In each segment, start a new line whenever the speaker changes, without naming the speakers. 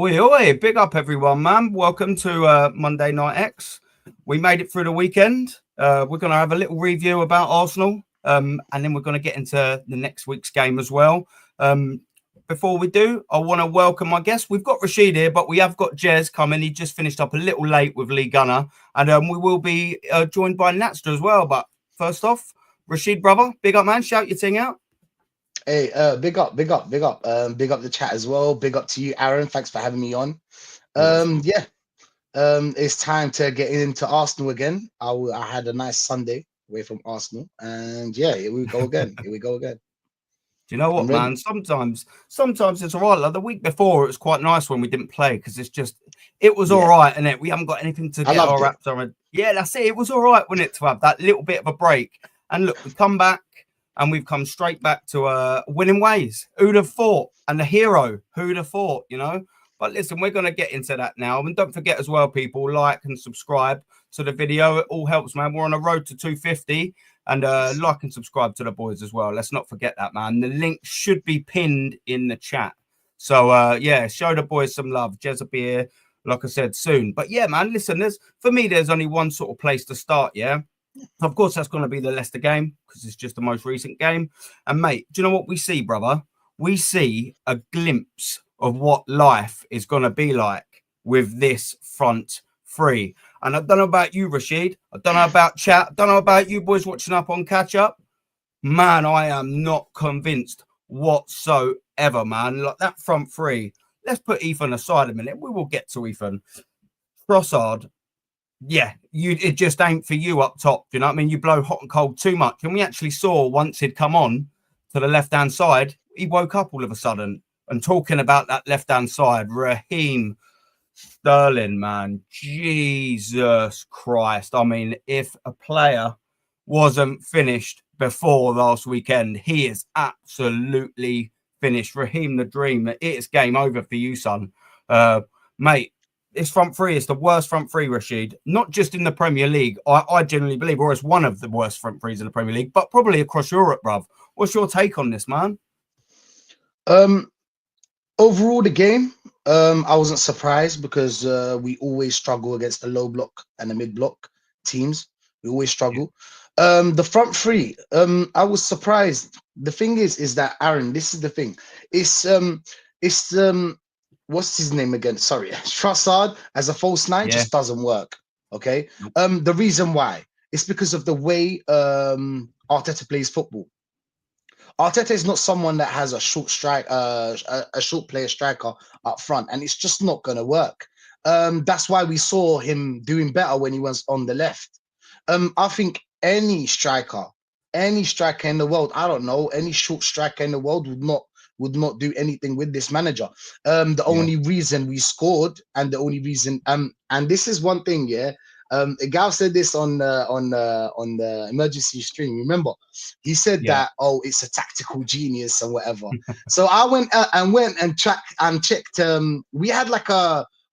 Oi, oi, big up everyone, man. Welcome to Monday Night X. We made it through the weekend. We're going to have a little review about Arsenal, and then we're going to get into the next week's game as well. Before we do, I want to welcome my guest. We've got Rashid here, but we have got Jez coming. He just finished up a little late with Lee Gunner, and we will be joined by Natster as well. But first off, Rashid, brother, big up, man. Shout your thing out.
Hey, big up. Big up the chat as well. Big up to you, Aaron. Thanks for having me on. Yeah, it's time to get into Arsenal again. I had a nice Sunday away from Arsenal, and yeah, here we go again. Here we go again.
Do you know what, man? Sometimes it's all right. Like the week before, it was quite nice when we didn't play because it was all right, and we haven't got anything to get our wraps on. Yeah, that's it. It was all right, wasn't it, to have that little bit of a break? And look, we come back. And we've come straight back to winning ways. Who'd have thought? And the hero, who'd have thought, you know? But listen, we're going to get into that now. And don't forget as well, people, like and subscribe to the video. It all helps, man. We're on a road to 250. And like and subscribe to the boys as well. Let's not forget that, man. The link should be pinned in the chat. So, yeah, show the boys some love. Jez will be here, like I said, soon. But, yeah, man, listen, there's only one sort of place to start, yeah? Of course, that's going to be the Leicester game because it's just the most recent game. And, mate, do you know what we see, brother? We see a glimpse of what life is going to be like with this front three. And I don't know about you, Rashid. I don't know about chat. I don't know about you boys watching up on catch up. Man, I am not convinced whatsoever, man. Like that front three. Let's put Ethan aside a minute. We will get to Ethan. Trossard. Yeah, it just ain't for you up top. You know what I mean? You blow hot and cold too much. And we actually saw once he'd come on to the left-hand side, he woke up all of a sudden. And talking about that left-hand side, Raheem Sterling, man, Jesus Christ. I mean, if a player wasn't finished before last weekend, he is absolutely finished. Raheem the Dream, it is game over for you, son. Mate, this front three is the worst front three, Rashid, not just in the Premier League. I generally believe, or it's one of the worst front threes in the Premier League, but probably across Europe, bruv. What's your take on this, man?
Overall, the game, I wasn't surprised because we always struggle against the low block and the mid block teams. We always struggle. The front three, I was surprised. The thing is that Aaron, this is the thing. It's what's his name again? Sorry, Trossard as a false nine just doesn't work. Okay. The reason why is because of the way Arteta plays football. Arteta is not someone that has a short strike, a short player striker up front, and it's just not going to work. That's why we saw him doing better when he was on the left. I think any striker in the world, I don't know, any short striker in the world would not do anything with this manager. The only reason we scored and the only reason and this is one thing, Gal said this on the emergency stream. Remember, he said that it's a tactical genius or whatever. So I went and checked.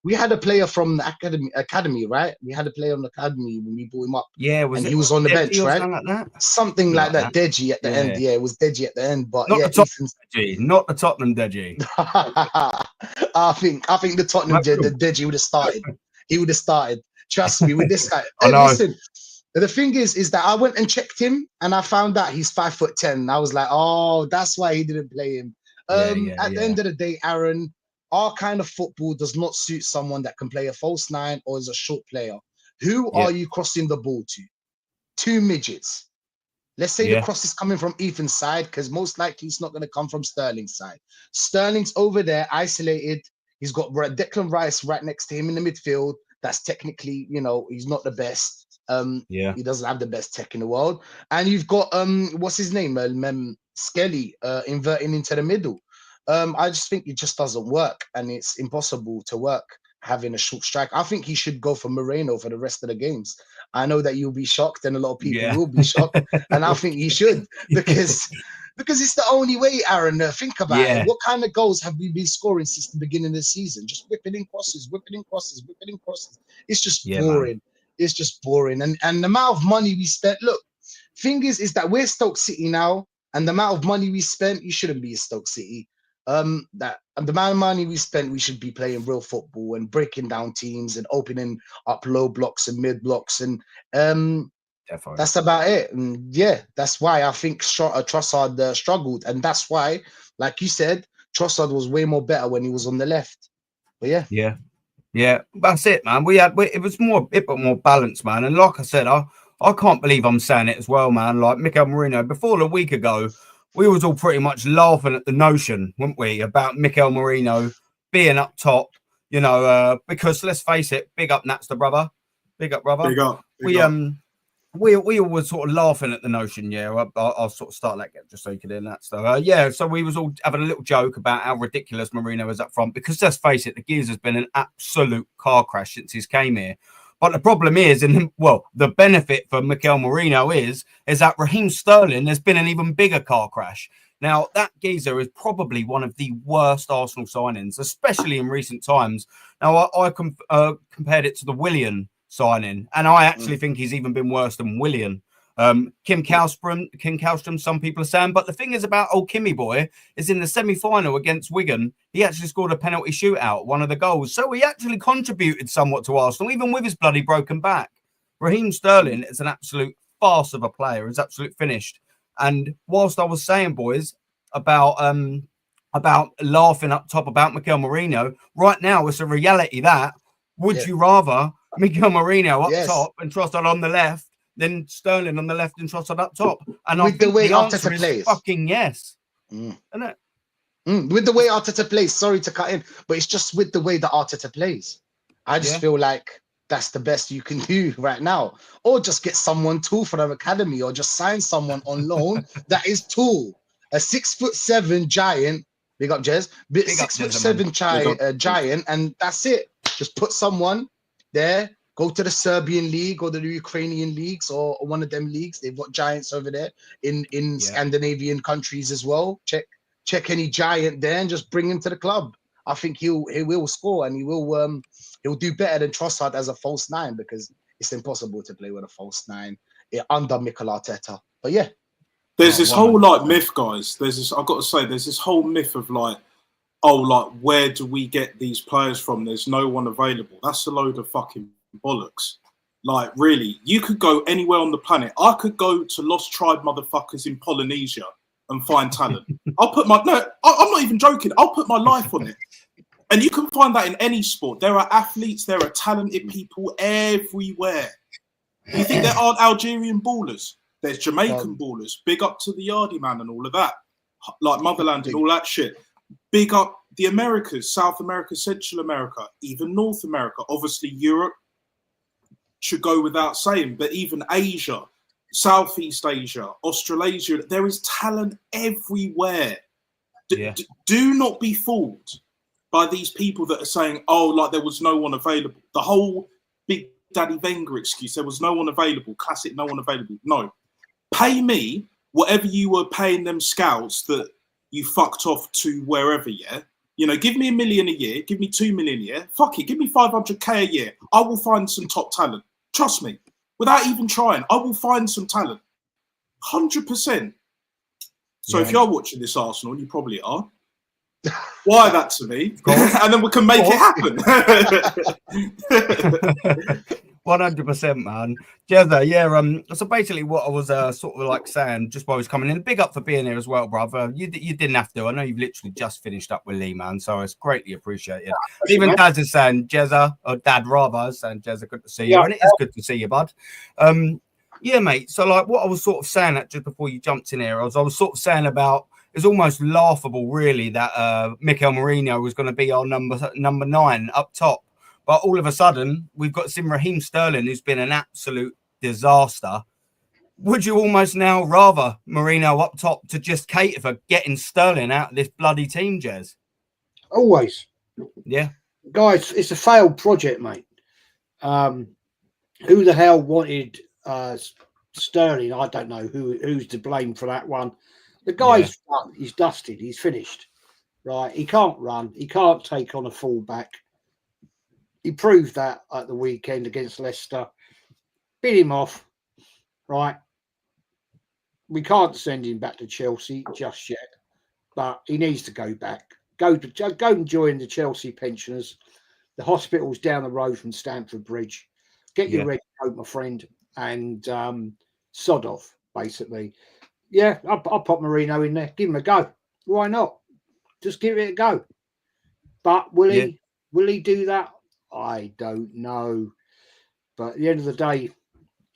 We had a player from the academy, right? We had a player on the academy when we brought him up.
Yeah,
he was on the bench, right? Something like that. Deji at the end. Yeah, it was Deji at the end. But
not the Tottenham Deji.
I think the Tottenham Deji would have started. He would have started. Trust me, with this guy. Listen, the thing is that I went and checked him and I found out he's 5'10". I was like, oh, that's why he didn't play him. At the end of the day, Aaron, our kind of football does not suit someone that can play a false nine or is a short player. Who are you crossing the ball to? Two midgets. Let's say the cross is coming from Ethan's side, because most likely it's not going to come from Sterling's side. Sterling's over there, isolated. He's got Declan Rice right next to him in the midfield. That's technically, he's not the best. He doesn't have the best tech in the world. And you've got what's his name? Skelly inverting into the middle. I just think it just doesn't work, and it's impossible to work having a short strike. I think he should go for Moreno for the rest of the games. I know that you'll be shocked, and a lot of people will be shocked, and I think he should because it's the only way, Aaron. Think about it. What kind of goals have we been scoring since the beginning of the season? Just whipping in crosses. It's just boring. Man. It's just boring. And the amount of money we spent. Look, thing is that we're Stoke City now, and the amount of money we spent, you shouldn't be a Stoke City. that and the amount of money we spent, we should be playing real football and breaking down teams and opening up low blocks and mid blocks, and that's about it. And yeah, that's why I think Trossard struggled, and that's why, like you said, Trossard was way more better when he was on the left. But
yeah, that's it, man. It was a bit more balanced, man. And like I said, I can't believe I'm saying it as well, man. Like Mikel Merino, before a week ago, we was all pretty much laughing at the notion, weren't we, about Mikel Merino being up top, because let's face it, big up Nats the brother. Big up, brother. We all were sort of laughing at the notion, yeah. I'll sort of start that just so you can hear that stuff. So we was all having a little joke about how ridiculous Merino is up front, because let's face it, the geezer's been an absolute car crash since he's came here. But the problem is, the benefit for Mikel Merino is that Raheem Sterling has been an even bigger car crash. Now, that geezer is probably one of the worst Arsenal signings, especially in recent times. Now, I compared it to the Willian signing, and I actually think he's even been worse than Willian. Kim Kallstrom, some people are saying, but the thing is about old Kimmy boy is in the semi-final against Wigan, he actually scored a penalty shootout, one of the goals. So he actually contributed somewhat to Arsenal, even with his bloody broken back. Raheem Sterling is an absolute farce of a player, is absolute finished. And whilst I was saying, boys, about laughing up top about Mikel Merino, right now it's a reality that would you rather Mikel Merino up top and Trossard on the left, then Sterling on the left and Trossard up top? And
with the way Arteta plays,
fucking yes, isn't it?
With the way Arteta plays, sorry to cut in, but it's just with the way that Arteta plays. I just feel like that's the best you can do right now, or just get someone tall for their academy, or just sign someone on loan that is tall, a 6'7" giant. Big up, Jez. 6'7" giant, and that's it. Just put someone there, go to the Serbian league or the Ukrainian leagues or one of them leagues. They've got giants over there in Scandinavian countries as well. Check any giant there and just bring him to the club. I think he will score, and he'll do better than Trossard as a false nine, because it's impossible to play with a false nine under Mikel Arteta. But yeah,
there's this whole myth, guys. I've got to say, there's this whole myth of where do we get these players from? There's no one available. That's a load of fucking bollocks. Like, really, you could go anywhere on the planet. I could go to Lost Tribe motherfuckers in Polynesia and find talent. I'm not even joking. I'll put my life on it. And you can find that in any sport. There are athletes, there are talented people everywhere. You think there aren't Algerian ballers? There's Jamaican ballers. Big up to the Yardie man and all of that. Like Motherland and all that shit. Big up the Americas, South America, Central America, even North America. Obviously, Europe should go without saying, but even Asia, Southeast Asia, Australasia, there is talent everywhere. Do not be fooled by these people that are saying, there was no one available. The whole Big Daddy Wenger excuse, there was no one available, classic no one available. No. Pay me whatever you were paying them scouts that you fucked off to wherever, give me $1 million a year, give me $2 million a year, fuck it, give me 500k a year. I will find some top talent. Trust me, without even trying, I will find some talent. 100%. So if you're watching this, Arsenal, you probably are. Wire that to me, and then we can make it happen.
100%, man. Jezza, so basically what I was sort of like saying just while I was coming in, big up for being here as well, brother. You didn't have to. I know you've literally just finished up with Lee, man, so it's greatly appreciated. Even Dad is saying, Jezza, or Dad rather, is saying, Jezza, good to see you, and it is good to see you, bud. Yeah, mate, so like what I was sort of saying that just before you jumped in here, I was sort of saying about, it's almost laughable, really, that Mikel Merino was going to be our number 9 up top. But all of a sudden, we've got Raheem Sterling, who's been an absolute disaster. Would you almost now rather Merino up top to just cater for getting Sterling out of this bloody team, Jez?
Always.
Yeah.
Guys, it's a failed project, mate. Who the hell wanted Sterling? I don't know who's to blame for that one. The guy's done. He's dusted. He's finished. Right? He can't run. He can't take on a fullback. He proved that at the weekend against Leicester. Beat him off. Right? We can't send him back to Chelsea just yet. but he needs to go back. Go and join the Chelsea pensioners. The hospital's down the road from Stamford Bridge. Get your red coat, my friend, and sod off, basically. Yeah, I'll pop Mourinho in there. Give him a go. Why not? Just give it a go. But will he do that? I don't know. But at the end of the day,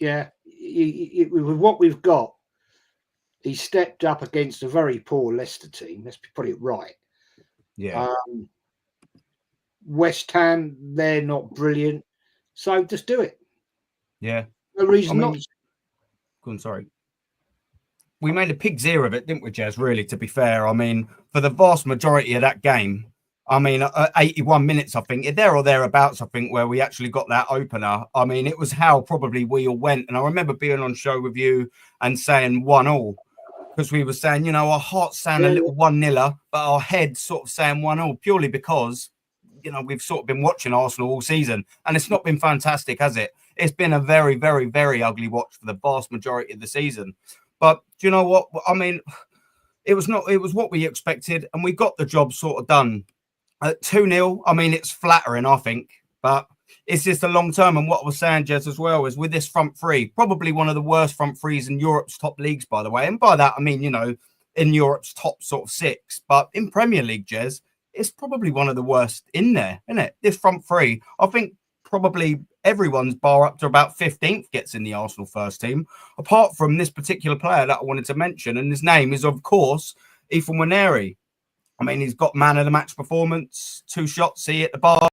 with what we've got, he stepped up against a very poor Leicester team. Let's put it right.
Yeah.
West Ham, they're not brilliant. So just do it.
Yeah.
No reason not.
Go on, sorry. We made a pig's ear of it, didn't we, Jez? Really, to be fair. I mean, for the vast majority of that game, 81 minutes, I think, there or thereabouts, I think, where we actually got that opener. I mean, it was how probably we all went. And I remember being on show with you and saying 1-1, because we were saying, our hearts saying a little 1-0, but our heads sort of saying 1-0, purely because, we've sort of been watching Arsenal all season. And it's not been fantastic, has it? It's been a very, very, very ugly watch for the vast majority of the season. But do you know what? I mean, it was what we expected, and we got the job sort of done. 2-0, I mean, it's flattering, I think, but it's just a long term. And what I was saying, Jez, as well, is with this front three, probably one of the worst front threes in Europe's top leagues, by the way. And by that, I mean, in Europe's top sort of 6. But in Premier League, Jez, it's probably one of the worst in there, isn't it? This front three, I think probably everyone's bar up to about 15th gets in the Arsenal first team, apart from this particular player that I wanted to mention. And his name is, of course, Ethan Nwaneri. I mean, he's got man of the match performance, 2 shots, he hit the bar.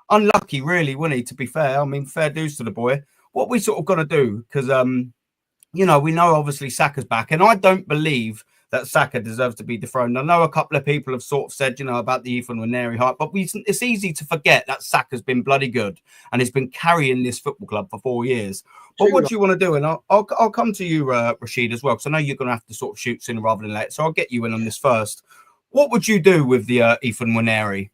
Unlucky, really, wasn't he, to be fair? I mean, fair dues to the boy. What we sort of got to do, because, we know obviously Saka's back, and I don't believe that Saka deserves to be dethroned. I know a couple of people have sort of said, about the Ethan Nwaneri hype, but it's easy to forget that Saka's been bloody good and he's been carrying this football club for 4 years. But what do you want to do? And I'll come to you, Rashid, as well, because I know you're going to have to sort of shoot sooner rather than later. So I'll get you in on this first. What would you do with the Ethan Nwaneri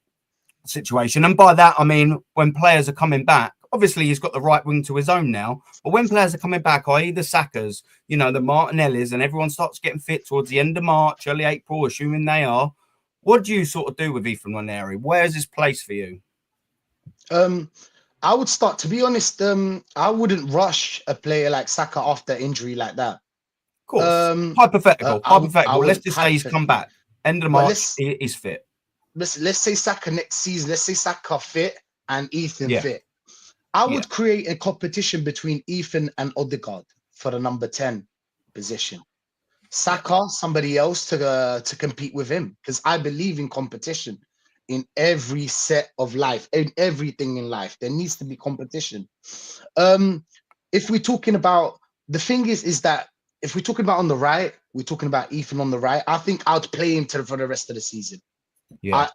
situation? And by that, I mean, when players are coming back, obviously he's got the right wing to his own now, but when players are coming back, i.e. the Sakas, the Martinellis, and everyone starts getting fit towards the end of March, early April, assuming they are, what do you sort of do with Ethan Nwaneri? Where's his place for you?
I would start, to be honest, I wouldn't rush a player like Saka after injury like that.
Of course. Hypothetical. Let's just say he's come back. End of March, he's fit.
Let's say Saka next season. Let's say Saka fit and Ethan fit. I would create a competition between Ethan and Odegaard for the number 10 position. Saka, somebody else to compete with him, because I believe in competition in every set of life, in everything in life. There needs to be competition. If we're talking about, the thing is that if we're talking about on the right, we're talking about Ethan on the right. I think I'd play him for the rest of the season.
Yeah.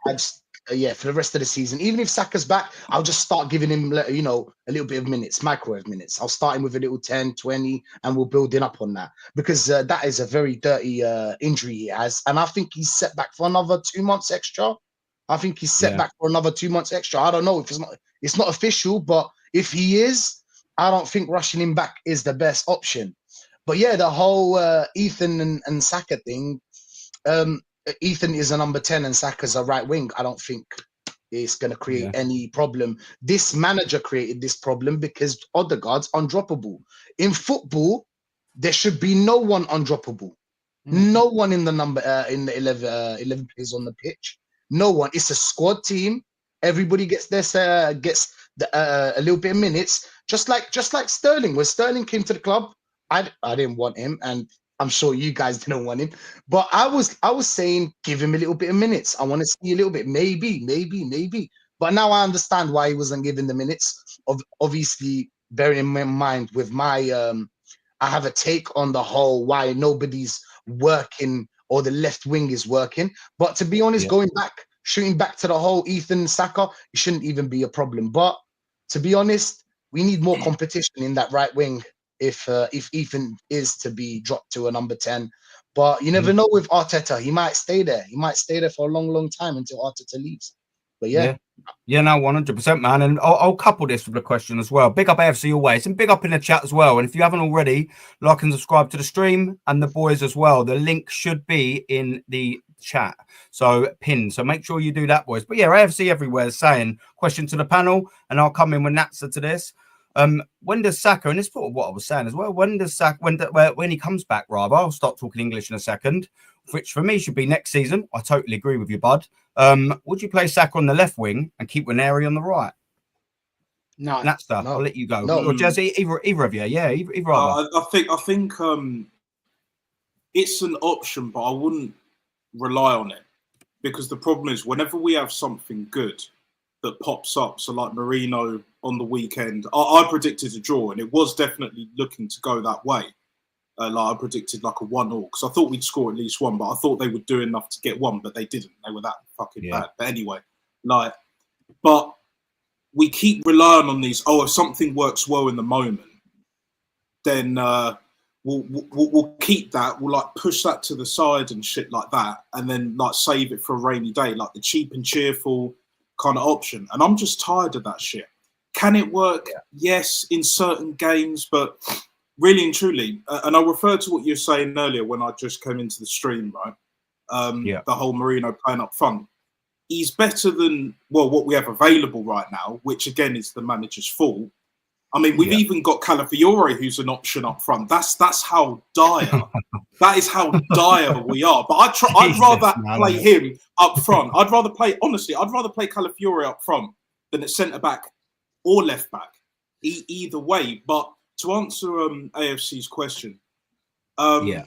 For the rest of the season. Even if Saka's back, I'll just start giving him, a little bit of minutes, microwave minutes. I'll start him with a little 10, 20, and we'll build it up on that, because that is a very dirty injury he has. And I think he's set back for another 2 months extra. I think he's set back for another 2 months extra. I don't know if it's not official, but if he is, I don't think rushing him back is the best option. But yeah, the whole Ethan and Saka thing, Ethan is a number 10 and Saka's a right wing. I don't think it's going to create any problem. This manager created this problem because Odegaard's undroppable. In football, there should be no one undroppable. No one in the 11 players on the pitch. No one. It's a squad team. Everybody gets a little bit of minutes. Just like Sterling. When Sterling came to the club, I didn't want him, and I'm sure you guys didn't want him, but I was saying give him a little bit of minutes. I want to see a little bit, maybe. But now I understand why he wasn't given the minutes. Obviously, bearing in mind with my, I have a take on the whole why nobody's working or the left wing is working. But to be honest, shooting back to the whole Ethan Saka, it shouldn't even be a problem. But to be honest, we need more competition in that right wing. If Ethan is to be dropped to a number 10, but you never know with Arteta, he might stay there. He might stay there for a long time until Arteta leaves. But no,
100%, man. And I'll couple this with a question as well. Big up AFC always, and big up in the chat as well. And if you haven't already, like and subscribe to the stream and the boys as well. The link should be in the chat. So pin. So make sure you do that, boys. But yeah, AFC everywhere is saying question to the panel, and I'll come in with an answer to this. When does Saka, and it's sort of what I was saying as well, when he comes back, rather, I'll start talking English in a second, which for me should be next season. I totally agree with you, bud. Would you play Saka on the left wing and keep Ranieri on the right?
No.
That stuff. No. I'll let you go.
No.
Or Jazzy, either of you. Yeah, either other.
I think it's an option, but I wouldn't rely on it, because the problem is whenever we have something good that pops up, so like Merino on the weekend, I predicted a draw, and it was definitely looking to go that way. Like I predicted like a 1-1, because I thought we'd score at least one, but I thought they would do enough to get one, but they didn't. They were that fucking bad. But anyway, but we keep relying on these. Oh, if something works well in the moment, then we'll keep that. We'll like push that to the side and shit like that, and then like save it for a rainy day, like the cheap and cheerful kind of option. And I'm just tired of that shit. Can it work? Yeah. Yes, in certain games, but really and truly, and I refer to what you were saying earlier when I just came into the stream, right? The whole Merino playing up front. He's better than, well, what we have available right now, which again is the manager's fault. I mean, we've even got Calafiore, who's an option up front. That's how dire. That is how dire we are. But I'd rather play him up front. I'd rather play Calafiore up front than at centre back or left back. Either way. But to answer AFC's question, I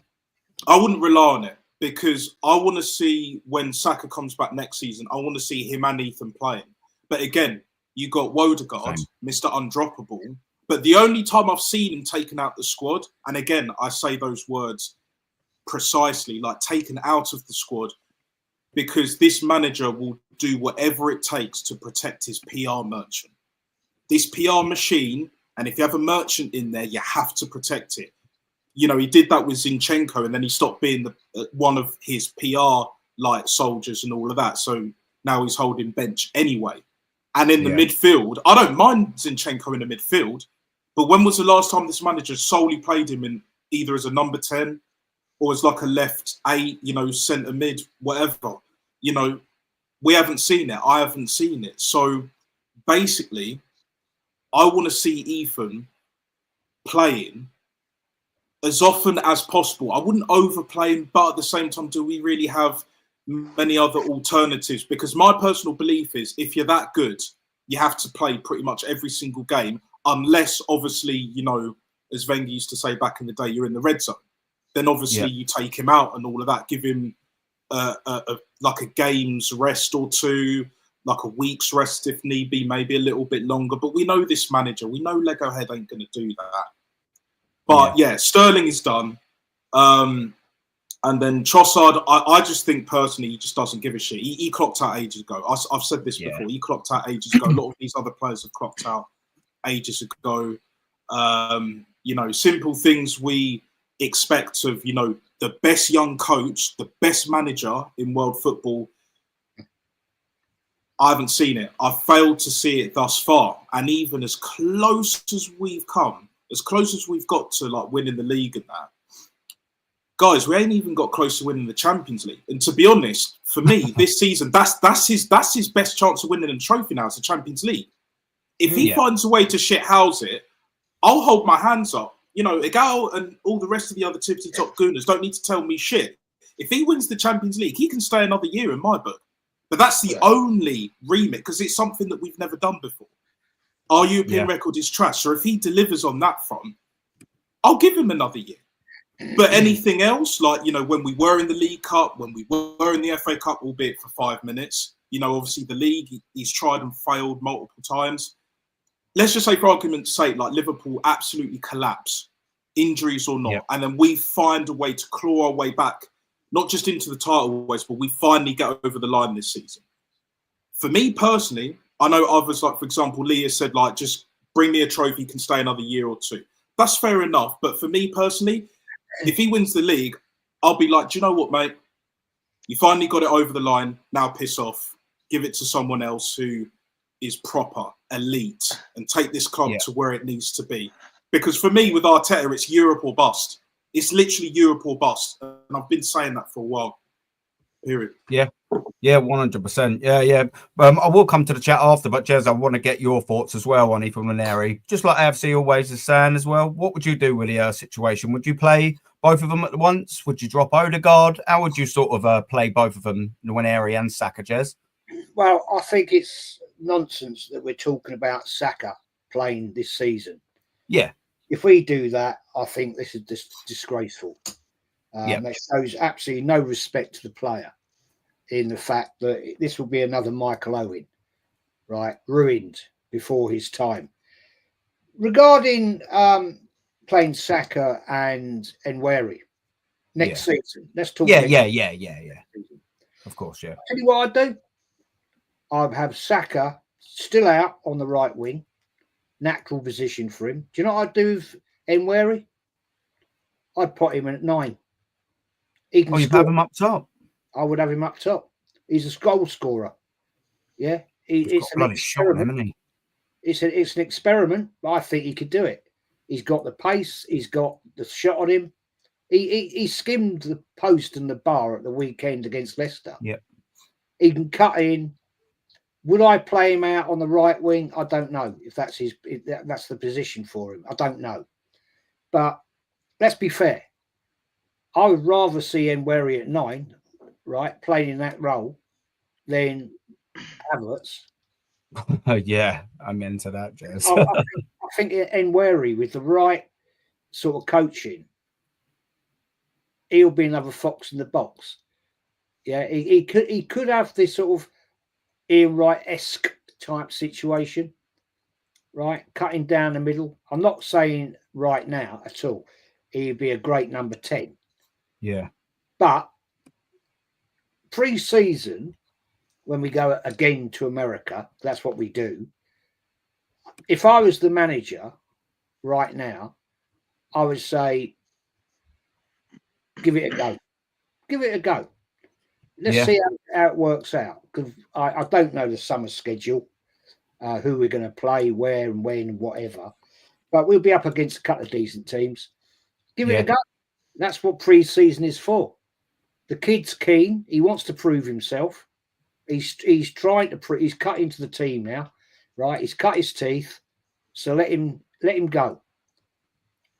wouldn't rely on it, because I want to see when Saka comes back next season, I want to see him and Ethan playing. But again, you got Wodegaard, Mr. Undroppable. But the only time I've seen him taken out the squad, and again, I say those words precisely, like taken out of the squad, because this manager will do whatever it takes to protect his PR merchant. This PR machine, and if you have a merchant in there, you have to protect it. You know, he did that with Zinchenko, and then he stopped being one of his PR like soldiers and all of that. So now he's holding bench anyway. And in the midfield, I don't mind Zinchenko in the midfield, but when was the last time this manager solely played him in either as a number 10 or as like a left 8, you know, centre mid, whatever? You know, we haven't seen it. I haven't seen it. So basically, I want to see Ethan playing as often as possible. I wouldn't overplay him, but at the same time, do we really have many other alternatives? Because my personal belief is if you're that good, you have to play pretty much every single game, unless obviously, you know, as Wenger used to say back in the day, you're in the red zone. Then obviously you take him out and all of that, give him like a game's rest or two, like a week's rest if need be, maybe a little bit longer. But we know this manager, we know Lego Head ain't going to do that. But yeah, Sterling is done. And then Trossard, I just think personally, he just doesn't give a shit. He clocked out ages ago. I've said this before. He clocked out ages ago. A lot of these other players have clocked out ages ago. You know, simple things we expect of, you know, the best young coach, the best manager in world football. I haven't seen it. I've failed to see it thus far. And even as close as we've come, as close as we've got to like winning the league and that, guys, we ain't even got close to winning the Champions League. And to be honest, for me, this season, that's his best chance of winning a trophy now. It's the Champions League. If he finds a way to shithouse it, I'll hold my hands up. You know, Egal and all the rest of the other tippity top gooners don't need to tell me shit. If he wins the Champions League, he can stay another year in my book. But that's the only remit, because it's something that we've never done before. Our European record is trash. So if he delivers on that front, I'll give him another year. But anything else, like, you know, when we were in the League Cup, when we were in the FA Cup, albeit for 5 minutes, you know, obviously the league, he's tried and failed multiple times. Let's just say, for argument's sake, like Liverpool absolutely collapse, injuries or not, and then we find a way to claw our way back, not just into the title race, but we finally get over the line this season. For me personally, I know others, like, for example, Leah said, like, just bring me a trophy, can stay another year or two. That's fair enough. But for me personally, if he wins the league, I'll be like, do you know what, mate? You finally got it over the line. Now piss off. Give it to someone else who is proper, elite, and take this club to where it needs to be. Because for me, with Arteta, it's Europe or bust. It's literally Europe or bust. And I've been saying that for a while. Period.
Yeah. Yeah, 100%. Yeah. I will come to the chat after, but Jez, I want to get your thoughts as well on Ethan Nwaneri. Just like AFC always is saying as well, what would you do with the situation? Would you play both of them at once? Would you drop Odegaard? How would you sort of play both of them, Nwaneri and Saka, Jez?
Well, I think it's nonsense that we're talking about Saka playing this season.
Yeah.
If we do that, I think this is disgraceful.
Yeah.
That shows absolutely no respect to the player in the fact that this will be another Michael Owen, right? Ruined before his time. Regarding playing Saka and Nwaneri next season, let's talk.
Yeah. Of course, yeah.
I'll tell you what I'd do. I'd have Saka still out on the right wing, natural position for him. Do you know what I'd do with Nwaneri? I'd put him in at 9. He can
you'd have him up top.
I would have him up top. He's a goal scorer. Yeah, it's an experiment. It's an experiment, but I think he could do it. He's got the pace. He's got the shot on him. He skimmed the post and the bar at the weekend against Leicester.
Yeah,
he can cut in. Would I play him out on the right wing? I don't know if that's that's the position for him. I don't know, but let's be fair. I would rather see Nwaneri at 9, right, playing in that role, than Havertz.
Yeah, I'm into that, Jez.
I think Nwaneri, with the right sort of coaching, he'll be another fox in the box. Yeah, he could have this sort of Ian Wright-esque type situation, right, cutting down the middle. I'm not saying right now at all he'd be a great number 10.
Yeah.
But pre-season, when we go again to America, that's what we do. If I was the manager right now, I would say, give it a go. Give it a go. Let's see how it works out. Because I don't know the summer schedule, who we're going to play, where and when and whatever. But we'll be up against a couple of decent teams. Give it a go. That's what pre-season is for. The kid's keen. He wants to prove himself. He's trying to he's cut into the team now, right? He's cut his teeth. So let him go.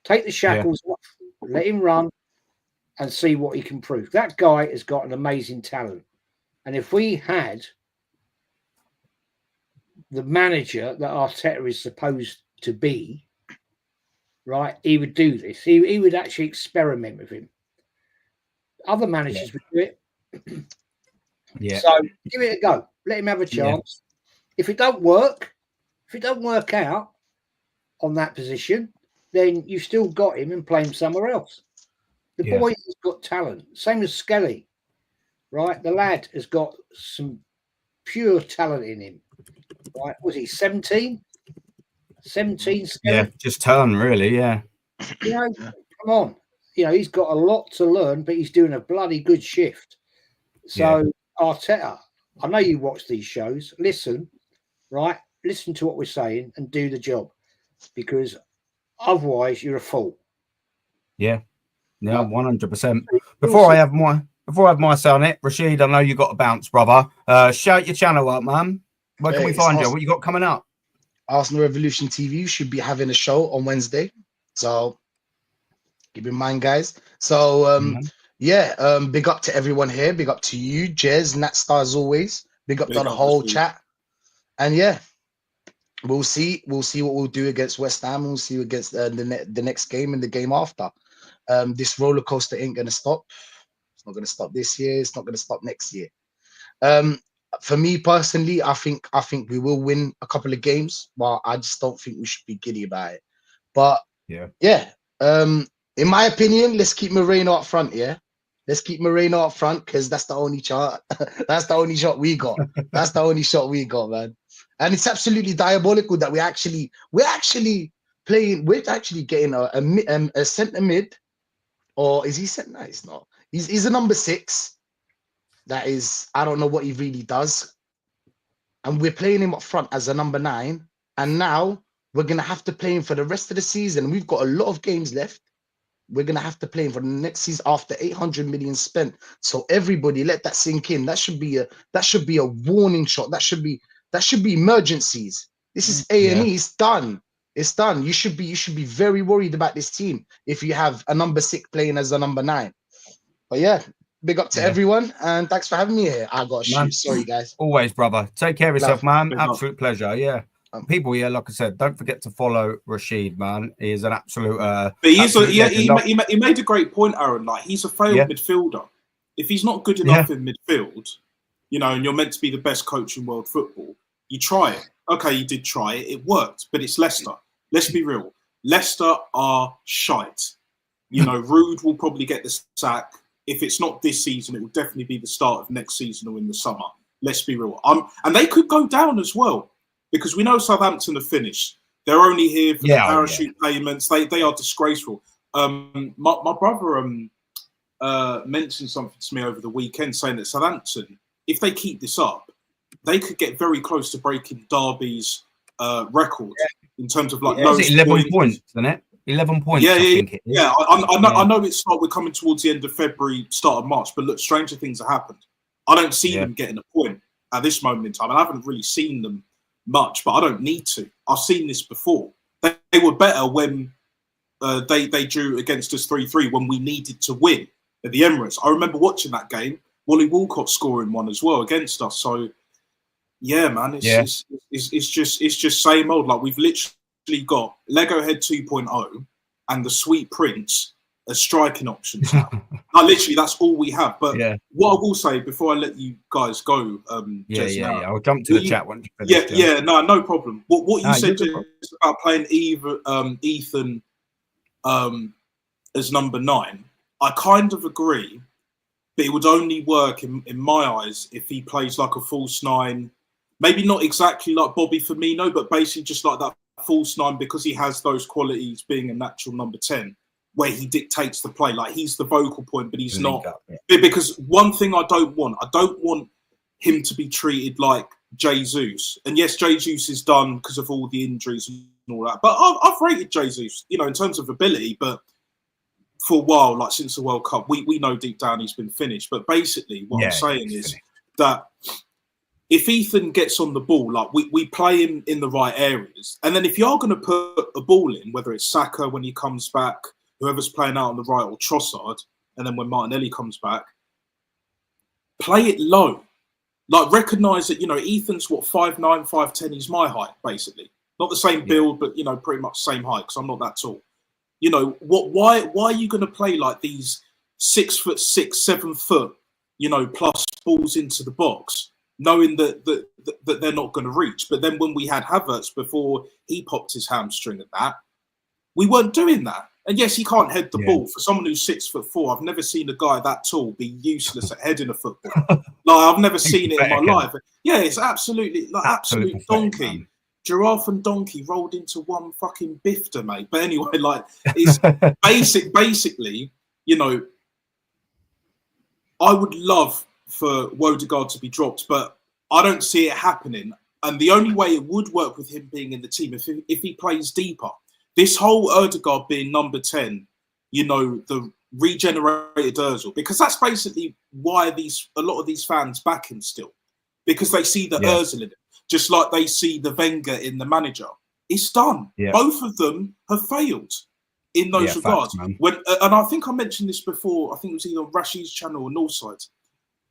Take the shackles off, let him run, and see what he can prove. That guy has got an amazing talent. And if we had the manager that Arteta is supposed to be, right, he would do this. He would actually experiment with him. Other managers would do it. So give it a go. Let him have a chance. If it don't work out on that position, then you've still got him and play him somewhere else. The boy has got talent. Same as Skelly, right? The lad has got some pure talent in him. Right? Was he 17? 17, Skelly?
Yeah, just turned really, yeah.
You know, come on. You know, he's got a lot to learn, but he's doing a bloody good shift. So, Arteta, I know you watch these shows. Listen, right? Listen to what we're saying and do the job, because otherwise you're a fool.
Yeah, 100%. Before I have my say on it, Rashid, I know you got to bounce, brother. Shout your channel up, man. Where can we find you? What you got coming up?
Arsenal Revolution TV should be having a show on Wednesday, so keep in mind, guys. So big up to everyone here. Big up to you, Jez, Natstar, as always. Big up to the whole chat. And we'll see what we'll do against West Ham. We'll see against the next game and the game after. This roller coaster ain't gonna stop. It's not gonna stop this year. It's not gonna stop next year. For me personally, I think we will win a couple of games, but I just don't think we should be giddy about it. But in my opinion, let's keep Moreno up front. Yeah, let's keep Moreno up front, because that's the only shot. That's the only shot we got. That's the only shot we got, man. And it's absolutely diabolical that we're actually playing. We're actually getting a centre mid, or is he centre? No, he's not. He's a number 6. That is, I don't know what he really does. And we're playing him up front as a number 9. And now we're going to have to play him for the rest of the season. We've got a lot of games left. we're gonna have to play him for the next season after 800 million spent. So everybody let that sink in. That should be a warning shot. That should be emergencies. This is A&E. It's done. It's done. You should be very worried about this team if you have a number 6 playing as a number 9. But yeah, big up to everyone, and thanks for having me here. I got to shoot. Sorry, guys.
Always, brother. Take care of yourself, man. Absolute pleasure. Yeah. People, like I said, don't forget to follow Rashid, man. He is an absolute.
But he made a great point, Aaron. Like, he's a failed midfielder. If he's not good enough in midfield, and you're meant to be the best coach in world football, you try it. Okay, you did try it. It worked, but it's Leicester. Let's be real. Leicester are shite. Rude will probably get the sack. If it's not this season, it will definitely be the start of next season or in the summer. Let's be real. And they could go down as well, because we know Southampton are finished. They're only here for the parachute payments. They are disgraceful. My brother mentioned something to me over the weekend, saying that Southampton, if they keep this up, they could get very close to breaking Derby's record in terms of
11 points, isn't it? 11 points.
I know it's we're coming towards the end of February, start of March, but look, stranger things have happened. I don't see them getting a point at this moment in time, and I haven't really seen them much, but I don't need to. I've seen this before. They were better when they drew against us 3-3 when we needed to win at the Emirates. I remember watching that game. Wally Walcott scoring one as well against us. So yeah, man, it's just same old. Like, we've literally got Lego Head 2.0 and the Sweet Prince as striking options now. Like, literally, that's all we have. But what I will say before I let you guys go,
I'll jump to the chat once you
finish. No problem. What you said just about playing Ethan as number 9, I kind of agree, but it would only work in my eyes if he plays like a false 9. Maybe not exactly like Bobby Firmino, but basically just like that false 9, because he has those qualities being a natural number 10, where he dictates the play. Like, he's the vocal point, but he's not. Because one thing I don't want him to be treated like Jesus. And yes, Jesus is done because of all the injuries and all that. But I've rated Jesus, in terms of ability, but for a while, like since the World Cup, we know deep down he's been finished. But basically what I'm saying is that if Ethan gets on the ball, like we play him in the right areas. And then if you're going to put a ball in, whether it's Saka when he comes back, whoever's playing out on the right, or Trossard, and then when Martinelli comes back, play it low. Like, recognise that, Ethan's 5'9", 5'10", he's my height, basically. Not the same build, but, pretty much same height, because I'm not that tall. Why are you going to play like these 6'6", 7 foot, plus balls into the box, knowing that they're not going to reach? But then when we had Havertz before he popped his hamstring at that, we weren't doing that. And yes, he can't head the ball. For someone who's 6'4", I've never seen a guy that tall be useless at heading a football. I've never seen it in my life. Yeah, it's absolute donkey. Man. Giraffe and donkey rolled into one fucking bifter, mate. But anyway, it's basically, I would love for Odegaard to be dropped, but I don't see it happening. And the only way it would work with him being in the team if he plays deeper. This whole Odegaard being number 10, the regenerated Ozil, because that's basically why a lot of these fans back him still, because they see the Ozil in it, just like they see the Wenger in the manager. It's done. Yeah. Both of them have failed in those regards. Facts, and I think I mentioned this before. I think it was either Rashid's channel or Northside.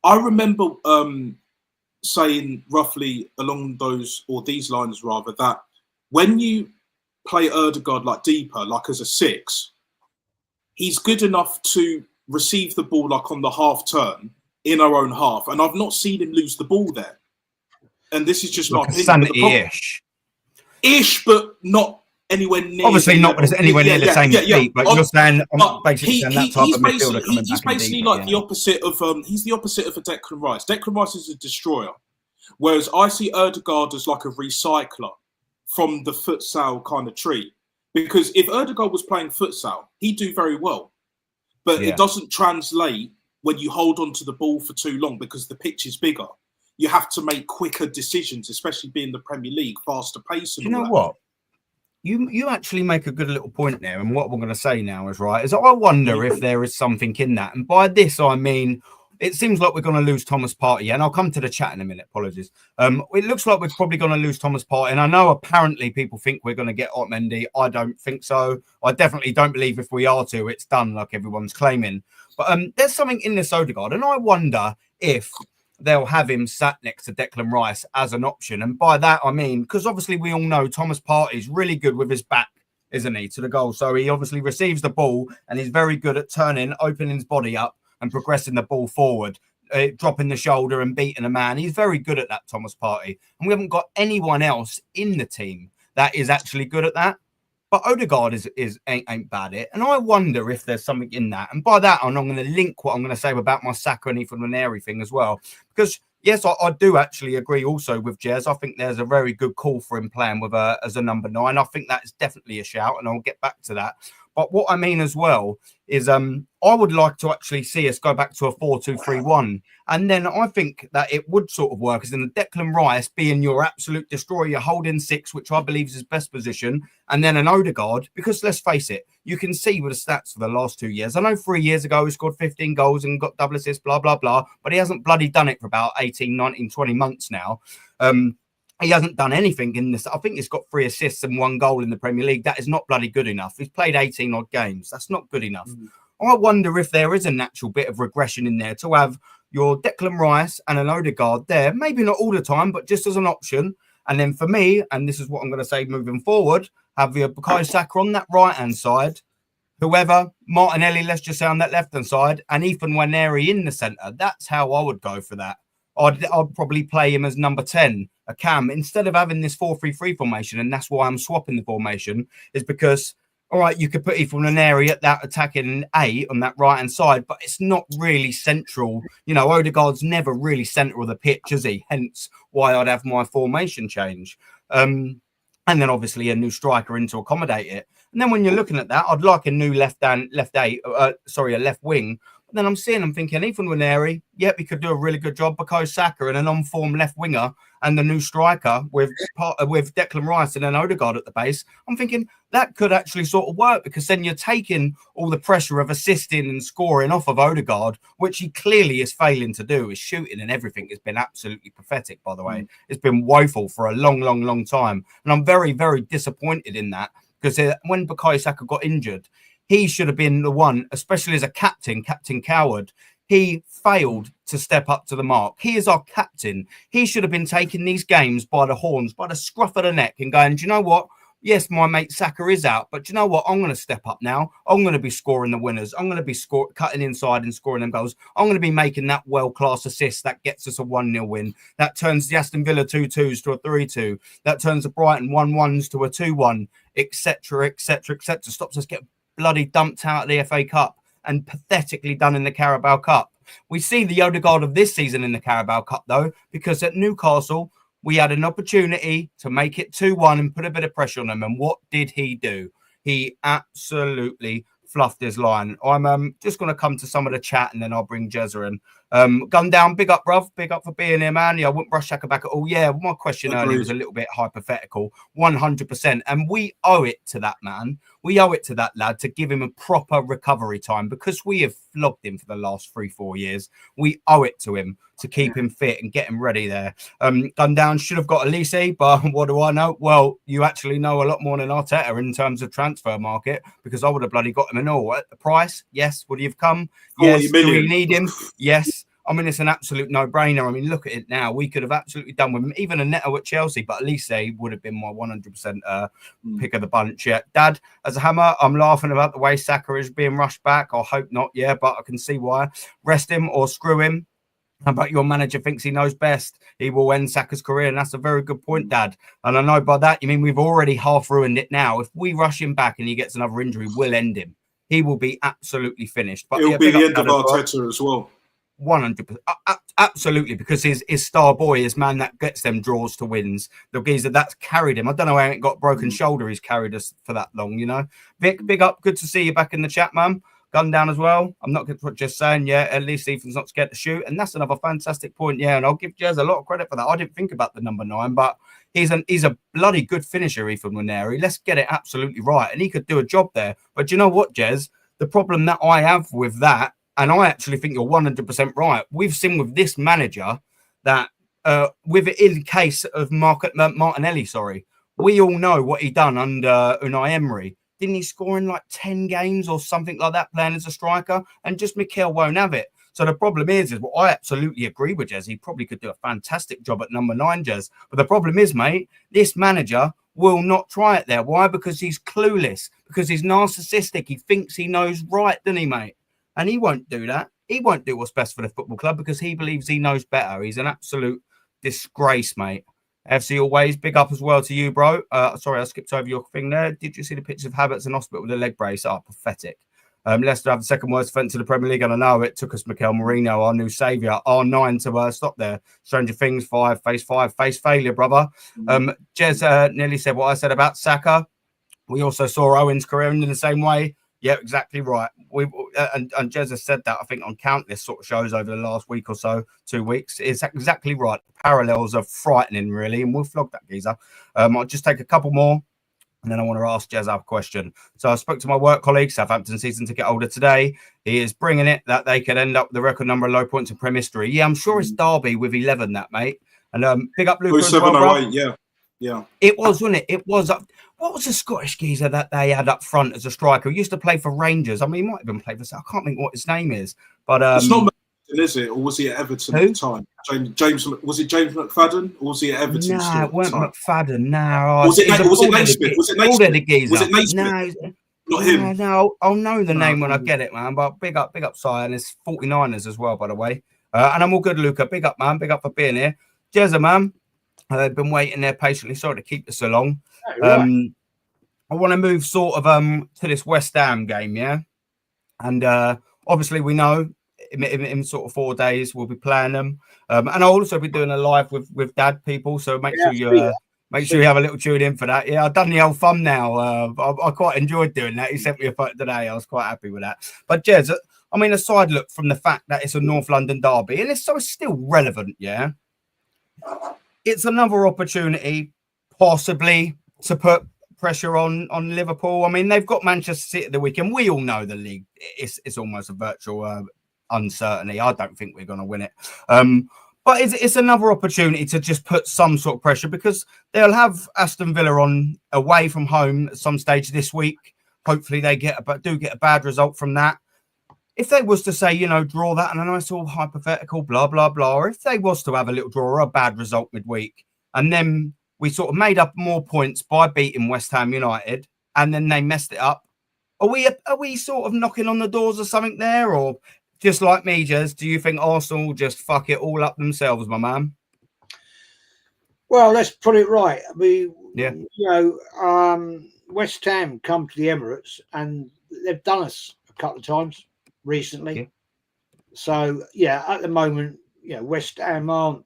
I remember saying roughly along these lines rather, that when you play Odegaard like deeper, like as a 6, he's good enough to receive the ball like on the half turn in our own half, and I've not seen him lose the ball there. And this is just my opinion. Ish, but not anywhere near.
Obviously, not anywhere near the same feet. But you're saying, basically saying that type of midfielder coming back.
He's basically like the opposite of. He's the opposite of a Declan Rice. Declan Rice is a destroyer, whereas I see Odegaard as like a recycler from the futsal kind of tree. Because if Odegaard was playing futsal, he'd do very well. But it doesn't translate when you hold on to the ball for too long, because the pitch is bigger. You have to make quicker decisions, especially being the Premier League, faster pace. And
you know what? You actually make a good little point there, and what we're going to say now is right. Is I wonder if there is something in that, and by this I mean it seems like we're going to lose Thomas Partey, and I'll come to the chat in a minute. Apologies. It looks like we're probably going to lose Thomas Partey, and I know apparently people think we're going to get Otamendi. I don't think so. I definitely don't believe if we are to, it's done like everyone's claiming. But there's something in this Odegaard, and I wonder if they'll have him sat next to Declan Rice as an option. And by that, I mean, because obviously we all know Thomas Partey is really good with his back, isn't he, to the goal. So he obviously receives the ball and he's very good at turning, opening his body up and progressing the ball forward, dropping the shoulder and beating a man. He's very good at that, Thomas Partey. And we haven't got anyone else in the team that is actually good at that. But Odegaard ain't bad at it. And I wonder if there's something in that. And by that, I'm going to link what I'm going to say about my Saka and Ethan Nwaneri thing as well. Because, yes, I do actually agree also with Jez. I think there's a very good call for him playing with as a number 9. I think that is definitely a shout, and I'll get back to that. But what I mean as well is I would like to actually see us go back to a 4-2-3-1. And then I think that it would sort of work as in the Declan Rice being your absolute destroyer, your holding 6, which I believe is his best position. And then an Odegaard, because let's face it, you can see with the stats for the last 2 years. I know 3 years ago he scored 15 goals and got double assists, blah, blah, blah. But he hasn't bloody done it for about 18, 19, 20 months now. He hasn't done anything in this. I think he's got 3 assists and 1 goal in the Premier League. That is not bloody good enough. He's played 18 odd games. That's not good enough. I wonder if there is a natural bit of regression in there to have your Declan Rice and an Odegaard there. Maybe not all the time, but just as an option. And then for me, and this is what I'm going to say moving forward, have your Bukayo Saka on that right-hand side, whoever, Martinelli, let's just say on that left-hand side, and Ethan Nwaneri in the centre. That's how I would go for that. I'd probably play him as number 10, a cam, instead of having this 4-3-3 formation. And that's why I'm swapping the formation, is because, all right, you could put Ethan Nwaneri at that attacking 8 on that right-hand side, but it's not really central. You know, Odegaard's never really centre of the pitch, is he? Hence why I'd have my formation change. And then obviously a new striker in to accommodate it. And then when you're looking at that, I'd like a new left wing. But then I'm thinking, Ethan Nwaneri, yep, he could do a really good job. Bukayo Saka and an on-form left winger and the new striker with Declan Rice and then Odegaard at the base. I'm thinking that could actually sort of work, because then you're taking all the pressure of assisting and scoring off of Odegaard, which he clearly is failing to do. His shooting and everything has been absolutely pathetic, by the way. It's been woeful for a long, long, long time. And I'm very, very disappointed in that, because when Bukayo Saka got injured, he should have been the one, especially as a Captain Coward. He failed to step up to the mark. He is our captain. He should have been taking these games by the horns, by the scruff of the neck, and going, do you know what? Yes, my mate Saka is out, but do you know what? I'm going to step up now. I'm going to be scoring the winners. I'm going to be cutting inside and scoring them goals. I'm going to be making that world-class assist that gets us a 1-0 win. That turns the Aston Villa 2-2s to a 3-2. That turns the Brighton 1-1s to a 2-1, etc., etc., etc. Stops us getting bloody dumped out of the FA Cup and pathetically done in the Carabao Cup. We see the Odegaard of this season in the Carabao Cup, though, because at Newcastle, we had an opportunity to make it 2-1 and put a bit of pressure on them. And what did he do? He absolutely fluffed his line. I'm just going to come to some of the chat and then I'll bring Jezza in. Gun down, big up, bruv. Big up for being here, man. Yeah, I wouldn't brush Saka back at all. Yeah, my question earlier was a little bit hypothetical. 100%. And we owe it to that man. We owe it to that lad to give him a proper recovery time, because we have flogged him for the last 3-4 years. We owe it to him to keep him fit and get him ready there. Gun down, should have got Elise, but what do I know? Well, you actually know a lot more than Arteta in terms of transfer market, because I would have bloody got him and all. At the price, yes. Would he have come? Yes. Do we need him? Yes. I mean, it's an absolute no-brainer. I mean, look at it now. We could have absolutely done with him, even a Neto at Chelsea, but Elise would have been my 100% pick of the bunch. Yeah, Dad, as a hammer, I'm laughing about the way Saka is being rushed back. I hope not, yeah, but I can see why. Rest him or screw him. How about your manager thinks he knows best? He will end Saka's career, and that's a very good point, Dad. And I know by that, you mean we've already half ruined it now. If we rush him back and he gets another injury, we'll end him. He will be absolutely finished. But
it'll be the end of Arteta as well.
100%, absolutely, because his star boy is man that gets them draws to wins. The geezer that's carried him. I don't know how it got broken shoulder. He's carried us for that long, you know. Vic, big up. Good to see you back in the chat, man. gun down as well. I'm not just saying, yeah, at least Ethan's not scared to shoot. And that's another fantastic point. Yeah, and I'll give Jez a lot of credit for that. I didn't think about the number 9, but he's a bloody good finisher, Ethan Nwaneri. Let's get it absolutely right. And he could do a job there. But do you know what, Jez? The problem that I have with that, and I actually think you're 100% right, we've seen with this manager that with it in case of Martinelli, we all know what he done under Unai Emery. Didn't he score in like 10 games or something like that playing as a striker? And just Mikel won't have it. So the problem is what I absolutely agree with Jez. He probably could do a fantastic job at number 9, Jez. But the problem is, mate, this manager will not try it there. Why? Because he's clueless. Because he's narcissistic. He thinks he knows right, doesn't he, mate? And he won't do that. He won't do what's best for the football club because he believes he knows better. He's an absolute disgrace, mate. FC always, big up as well to you, bro. Sorry, I skipped over your thing there. Did you see the pictures of Havertz in hospital with a leg brace? Oh, pathetic. Leicester have the second worst defence in the Premier League, and I know it took us Mikel Merino, our new saviour, R9 to stop there. Stranger Things, 5, face failure, brother. Jez nearly said what I said about Saka. We also saw Owen's career in the same way. Yeah, exactly right. And Jez has said that, I think, on countless sort of shows over the last week or so, 2 weeks. It's exactly right. The parallels are frightening, really, and we'll flog that geezer. I'll just take a couple more, and then I want to ask Jez a question. So I spoke to my work colleague, Southampton season ticket holder today. He is bringing it that they could end up with the record number of low points in Prem history. Yeah, I'm sure it's Derby with 11, that, mate. And big up Luke as well, bro.
Yeah.
It was, wasn't it? It was. What was the Scottish geezer that they had up front as a striker? He used to play for Rangers. I mean, he might have been played for. I can't think what his name is. But
it's not McFadden, is it? Or was he at Everton at the time? James was it James McFadden? Or was he at Everton?
No, it weren't McFadden. No.
Was it Naismith? Was it Naismith? Was it Naismith?
No.
Not him.
No, I'll know the name when I get it, man. But big up, Si, and it's 49ers as well, by the way. And I'm all good, Luca. Big up, man. Big up for being here. Jezza, man. I've been waiting there patiently. Sorry to keep this so long. Right. I want to move sort of to this West Ham game, yeah. And obviously we know in sort of 4 days we'll be playing them. And I'll also be doing a live with Dad people. So make sure you have a little tune in for that. Yeah, I've done the old thumbnail. I quite enjoyed doing that. He sent me a photo today. I was quite happy with that. But Jez, I mean, aside look from the fact that it's a North London derby, and it's still relevant, yeah. It's another opportunity, possibly, to put pressure on Liverpool. I mean, they've got Manchester City at the weekend. We all know the league. It's almost a virtual uncertainty. I don't think we're going to win it. But it's another opportunity to just put some sort of pressure because they'll have Aston Villa on away from home at some stage this week. Hopefully they do get a bad result from that. If they was to say, draw that, and I know it's all hypothetical, blah, blah, blah, or if they was to have a little draw or a bad result midweek, and then we sort of made up more points by beating West Ham United, and then they messed it up, are we sort of knocking on the doors or something there? Or just like me, Jez, do you think Arsenal will just fuck it all up themselves, my man?
Well, let's put it right.
Yeah.
West Ham come to the Emirates, and they've done us a couple of times recently. Yeah. So yeah, at the moment, West Ham aren't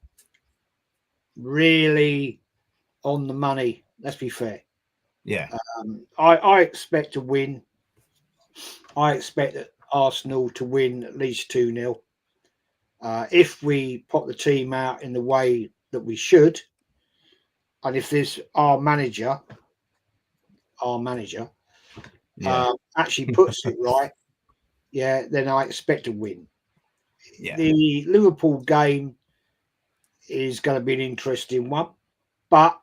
really on the money. Let's be fair.
Yeah.
I expect to win. I expect Arsenal to win at least 2-0. If we pop the team out in the way that we should, and if this our manager actually puts it right, then I expect to win.
Yeah.
The Liverpool game is going to be an interesting one, but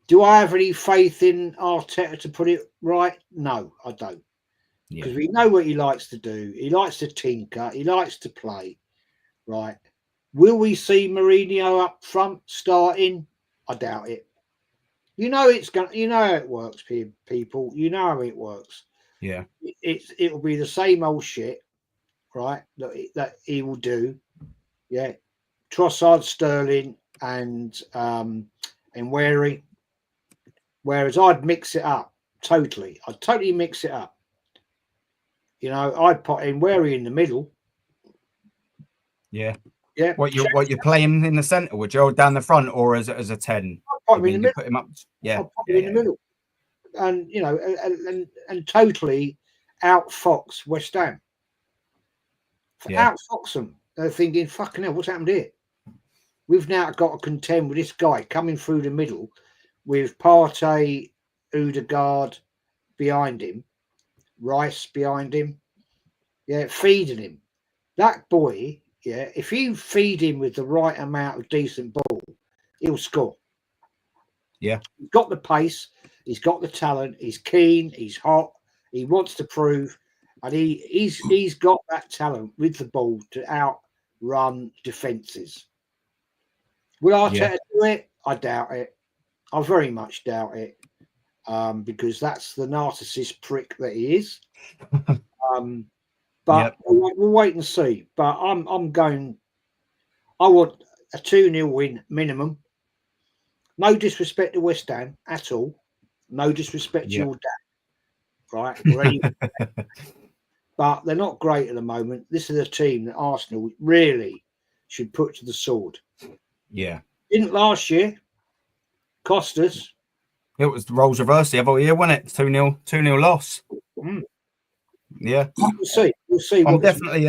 do I have any faith in Arteta to put it right? No, I don't. Because we know what he likes to do. He likes to tinker. He likes to play. Right. Will we see Mourinho up front starting? I doubt it. You know how it works, people. You know how it works.
Yeah.
It'll be the same old shit, right? That he will do. Yeah. Trossard, Sterling, and Wary. Whereas I'd mix it up totally. I'd totally mix it up. I'd put in Wary in the middle.
Yeah.
Yeah.
What you're playing in the centre, would you, down the front, or as a 10?
I'll put him in the middle.
Put him up. Yeah.
I'll put him in the middle. And and totally outfox West Ham.
Yeah.
Outfox them. They're thinking, fucking hell, what's happened here? We've now got to contend with this guy coming through the middle with Partey, Odegaard behind him, Rice behind him, feeding him. That boy, if you feed him with the right amount of decent ball, he'll score.
Yeah.
He's got the pace, he's got the talent, he's keen, he's hot, he wants to prove, and he's got that talent with the ball to outrun defences. Will Arteta do it? I doubt it. I very much doubt it. Because that's the narcissist prick that he is. But we'll wait and see. But I want a 2-0 win minimum. No disrespect to West Ham at all. No disrespect to your dad. Right? But they're not great at the moment. This is a team that Arsenal really should put to the sword.
Yeah.
Didn't last year. Cost us.
It was the roles reversed the other year, wasn't it? 2-0 loss. Yeah.
We'll see. We'll see.
I'm definitely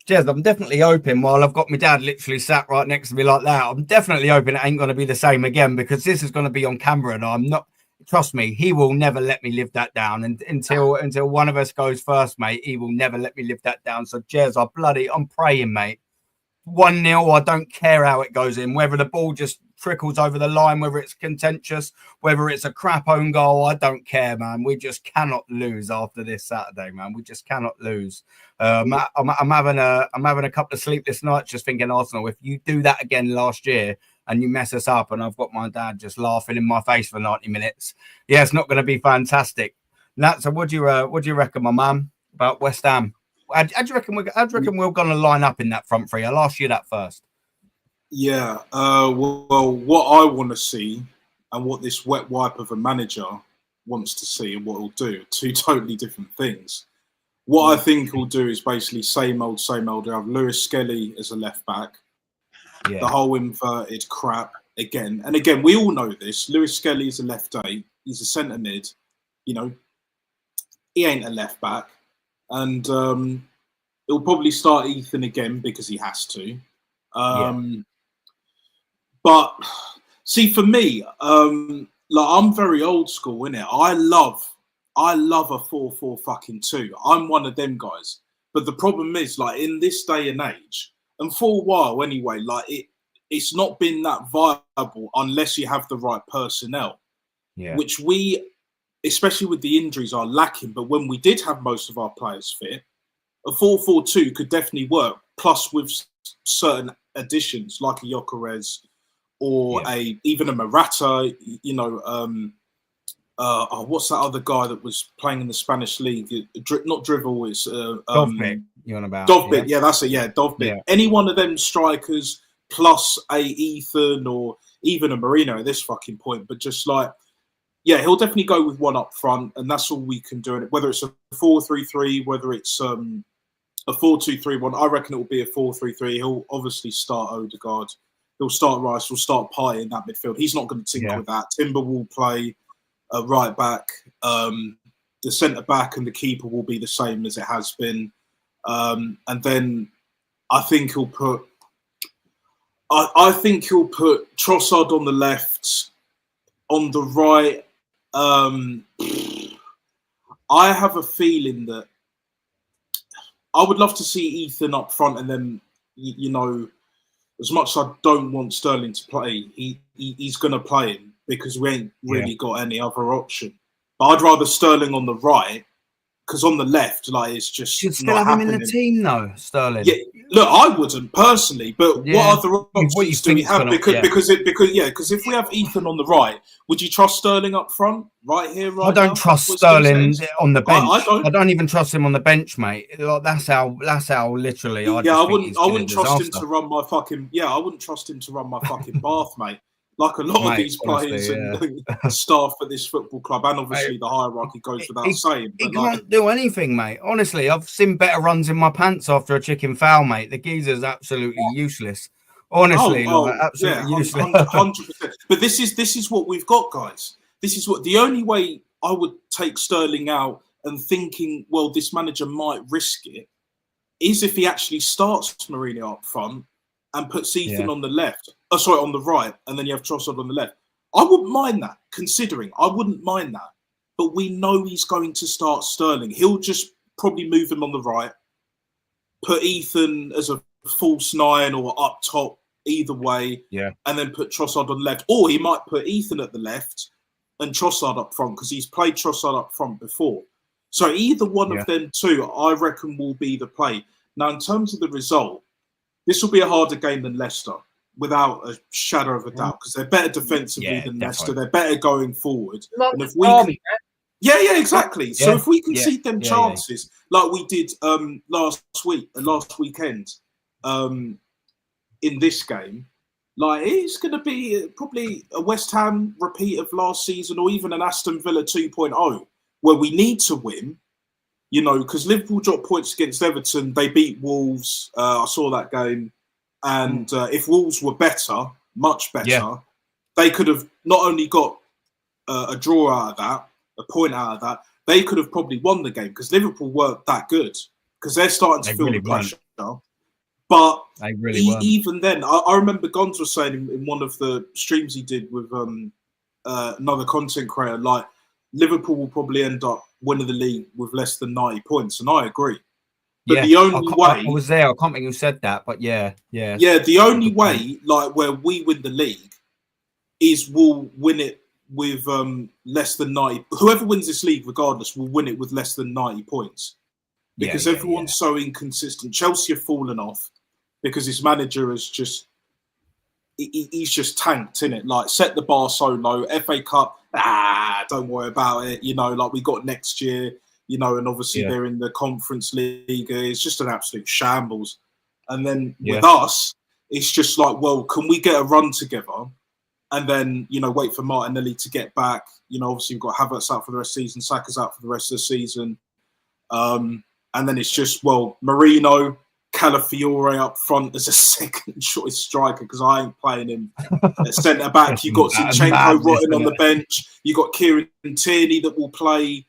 Jez, I'm definitely hoping, while I've got my dad literally sat right next to me like that, I'm definitely hoping it ain't going to be the same again, because this is going to be on camera, and I'm not, trust me, he will never let me live that down. And until one of us goes first, mate, he will never let me live that down. So Jez, I'm praying, mate. 1-0, I don't care how it goes in, whether the ball just trickles over the line, whether it's contentious, whether it's a crap own goal, I don't care, man. We just cannot lose after this Saturday, man. We just cannot lose. I'm having a couple of sleepless nights just thinking, Arsenal, if you do that again last year and you mess us up, and I've got my dad just laughing in my face for 90 minutes, yeah, it's not going to be fantastic. Nat, so what do you reckon, my man, about West Ham? How do you reckon we're going to line up in that front three? I'll ask you that first.
Yeah. Well, what I want to see and what this wet wipe of a manager wants to see and what he'll do are two totally different things. What I think he'll do is basically same old. He'll have Lewis Skelly as a left back. Yeah. The whole inverted crap again. And again, we all know this. Lewis Skelly is a left eight. He's a centre mid. You know, he ain't a left back. And he'll probably start Ethan again because he has to. But see, for me, like, I'm very old school, innit? I love a 4-4-2. I'm one of them guys. But the problem is, like, in this day and age, and for a while anyway, like, it's not been that viable unless you have the right personnel, which we, especially with the injuries, are lacking. But when we did have most of our players fit, a 4-4-2 could definitely work. Plus, with certain additions like a Gyökeres or even a Morata, you know, what's that other guy that was playing in the Spanish league? Not Drivel, it's
Dovbyk. You're on about
Dovbyk? Yeah, that's it. Yeah, Dovbyk. Yeah. Any one of them strikers plus a Ethan or even a Marino at this fucking point, but just like. Yeah, he'll definitely go with one up front, and that's all we can do. Whether it's a 4-3-3, whether it's a 4-2-3-1, I reckon it will be a 4-3-3. He'll obviously start Odegaard. He'll start Rice. He'll start Partey in that midfield. He's not going to tinker with that. Timber will play right back. The centre back and the keeper will be the same as it has been. And then I think he'll put. I think he'll put Trossard on the left, on the right. I have a feeling that I would love to see Ethan up front, and then, you know, as much as I don't want Sterling to play, he's going to play him because we ain't really got any other option. But I'd rather Sterling on the right, because on the left, like, it's just
you'd still have him in the team, though, Sterling.
Yeah, look, I wouldn't personally, but what other options do we have? Because if we have Ethan on the right, would you trust Sterling up front, right here, right?
I don't trust Sterling on the bench. I don't even trust him on the bench, mate. Like, that's how literally. I
wouldn't trust him to run my fucking. Yeah, I wouldn't trust him to run my fucking bath, mate. Like a lot of these players and staff at this football club, and obviously the hierarchy goes without saying.
He can't do anything, mate. Honestly, I've seen better runs in my pants after a chicken foul, mate. The geezer's absolutely useless. Honestly, absolutely useless.
100%. But this is what we've got, guys. This is what the only way I would take Sterling out and thinking, well, this manager might risk it, is if he actually starts Mourinho up front and puts Ethan on the left. Oh, sorry, on the right, and then you have Trossard on the left. I wouldn't mind that, considering. I wouldn't mind that. But we know he's going to start Sterling. He'll just probably move him on the right, put Ethan as a false 9 or up top, either way, and then put Trossard on the left. Or he might put Ethan at the left and Trossard up front, because he's played Trossard up front before. So either one of them two, I reckon, will be the play. Now, in terms of the result, this will be a harder game than Leicester, without a shadow of a doubt, because they're better defensively than Leicester. They're better going forward. And if we exactly. So if we concede them chances like we did last weekend in this game, like, it's going to be probably a West Ham repeat of last season, or even an Aston Villa 2.0, where we need to win, you know, because Liverpool dropped points against Everton. They beat Wolves. I saw that game. And if Wolves were better, much better, they could have not only got a draw out of that, a point out of that, they could have probably won the game, because Liverpool weren't that good, because they're starting to feel the pressure now. But even then, I remember Gonz was saying in one of the streams he did with another content creator, like, Liverpool will probably end up winning the league with less than 90 points. And I agree. But the only way...
I was there. I can't think who said that, but yeah.
Yeah, the only way, like, where we win the league is we'll win it with less than 90. Whoever wins this league, regardless, will win it with less than 90 points. Because everyone's so inconsistent. Chelsea have fallen off because his manager has just... He's just tanked, innit? Like, set the bar so low. FA Cup, don't worry about it. You know, like, we got next year, you know, and obviously they're in the Conference League. It's just an absolute shambles. And then with us, it's just like, well, can we get a run together? And then, you know, wait for Martinelli to get back. You know, obviously we've got Havertz out for the rest of the season. Saka's out for the rest of the season. And then it's just, well, Marino, Calafiore up front as a second choice striker, because I ain't playing him at centre back. You got Zinchenko rotting on the bench. You got Kieran Tierney that will play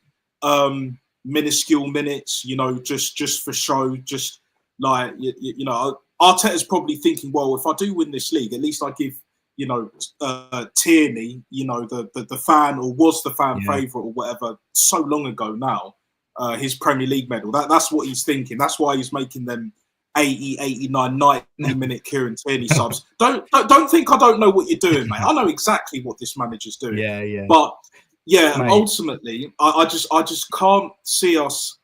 minuscule minutes, you know, just for show. Just like you know, Arteta's probably thinking, well, if I do win this league, at least I give, you know, Tierney, you know, the fan, or was the fan favourite or whatever, so long ago now, his Premier League medal. That's what he's thinking. That's why he's making them 80, 89, 90 minute Kieran Tierney subs. Don't think I don't know what you're doing, mate. I know exactly what this manager's doing.
Yeah.
But mate, ultimately, I just can't see us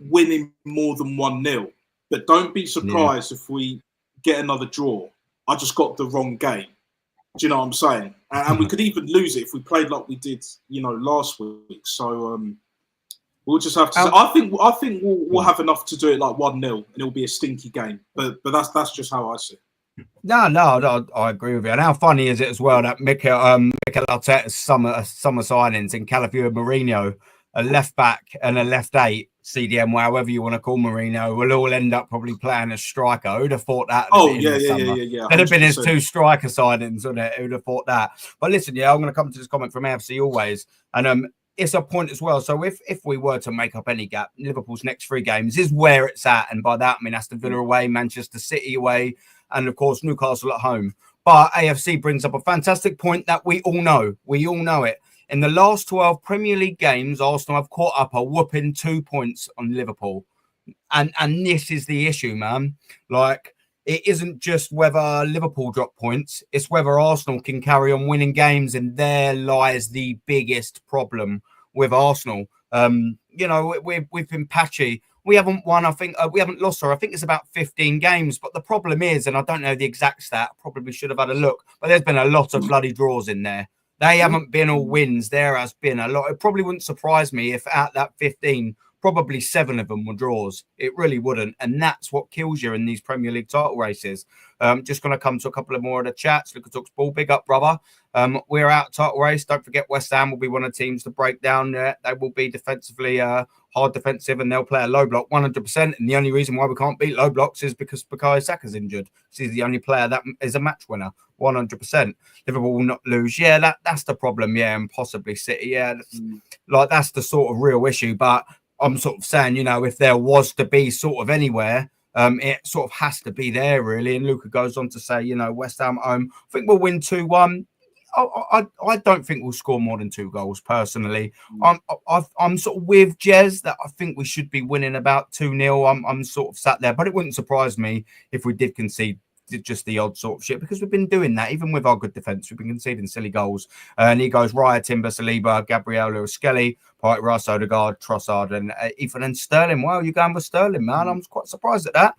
winning more than 1-0. But don't be surprised if we get another draw. I just got the wrong game. Do you know what I'm saying? And we could even lose it if we played like we did, you know, last week. So we'll just have to. I think we'll have enough to do it like 1-0, and it'll be a stinky game. But that's just how I see it.
No, I agree with you. And how funny is it as well that Mikel Arteta's summer signings in Calafiore, Mourinho, a left back and a left 8, CDM, however you want to call Mourinho, will all end up probably playing as striker. Who'd have thought that?
Yeah.
That'd have been his 2 striker signings, wouldn't it? Who'd have thought that? But listen, I'm going to come to this comment from AFC Always, and it's a point as well. So if we were to make up any gap, Liverpool's next 3 games is where it's at, and by that I mean Aston Villa away, Manchester City away, and of course Newcastle at home. But AFC brings up a fantastic point that we all know. We all know it. In the last 12 Premier League games, Arsenal have caught up a whooping 2 points on Liverpool. And this is the issue, man. Like, it isn't just whether Liverpool drop points, it's whether Arsenal can carry on winning games, and there lies the biggest problem with Arsenal. You know, we've been patchy. We haven't won, I think, we haven't lost, or I think it's about 15 games. But the problem is, and I don't know the exact stat, probably should have had a look, but there's been a lot of bloody draws in there. They haven't been all wins. There has been a lot. It probably wouldn't surprise me if at that 15, probably 7 of them were draws. It really wouldn't. And that's what kills you in these Premier League title races. Just going to come to a couple of more of the chats. Luca Talks Ball, big up, brother. We're out title race. Don't forget, West Ham will be one of the teams to break down there. They will be defensively hard defensive, and they'll play a low block 100%. And the only reason why we can't beat low blocks is because Bukayo Saka's injured. He's the only player that is a match winner, 100%. Liverpool will not lose. Yeah, that's the problem. Yeah, and possibly City. Yeah, that's the sort of real issue. But I'm sort of saying, if there was to be sort of anywhere, it sort of has to be there, really. And Luca goes on to say, West Ham at home, I think we'll win 2-1. I don't think we'll score more than 2 goals, personally. I'm sort of with Jez that I think we should be winning about 2-0. I'm sort of sat there, but it wouldn't surprise me if we did concede just the odd sort of shit, because we've been doing that. Even with our good defence, we've been conceding silly goals. And he goes, Raya, Timber, Saliba, Gabriel, Skelly, Party, Rice, Odegaard, Trossard, and Ethan and Sterling. Wow, you're going with Sterling, man. I'm quite surprised at that.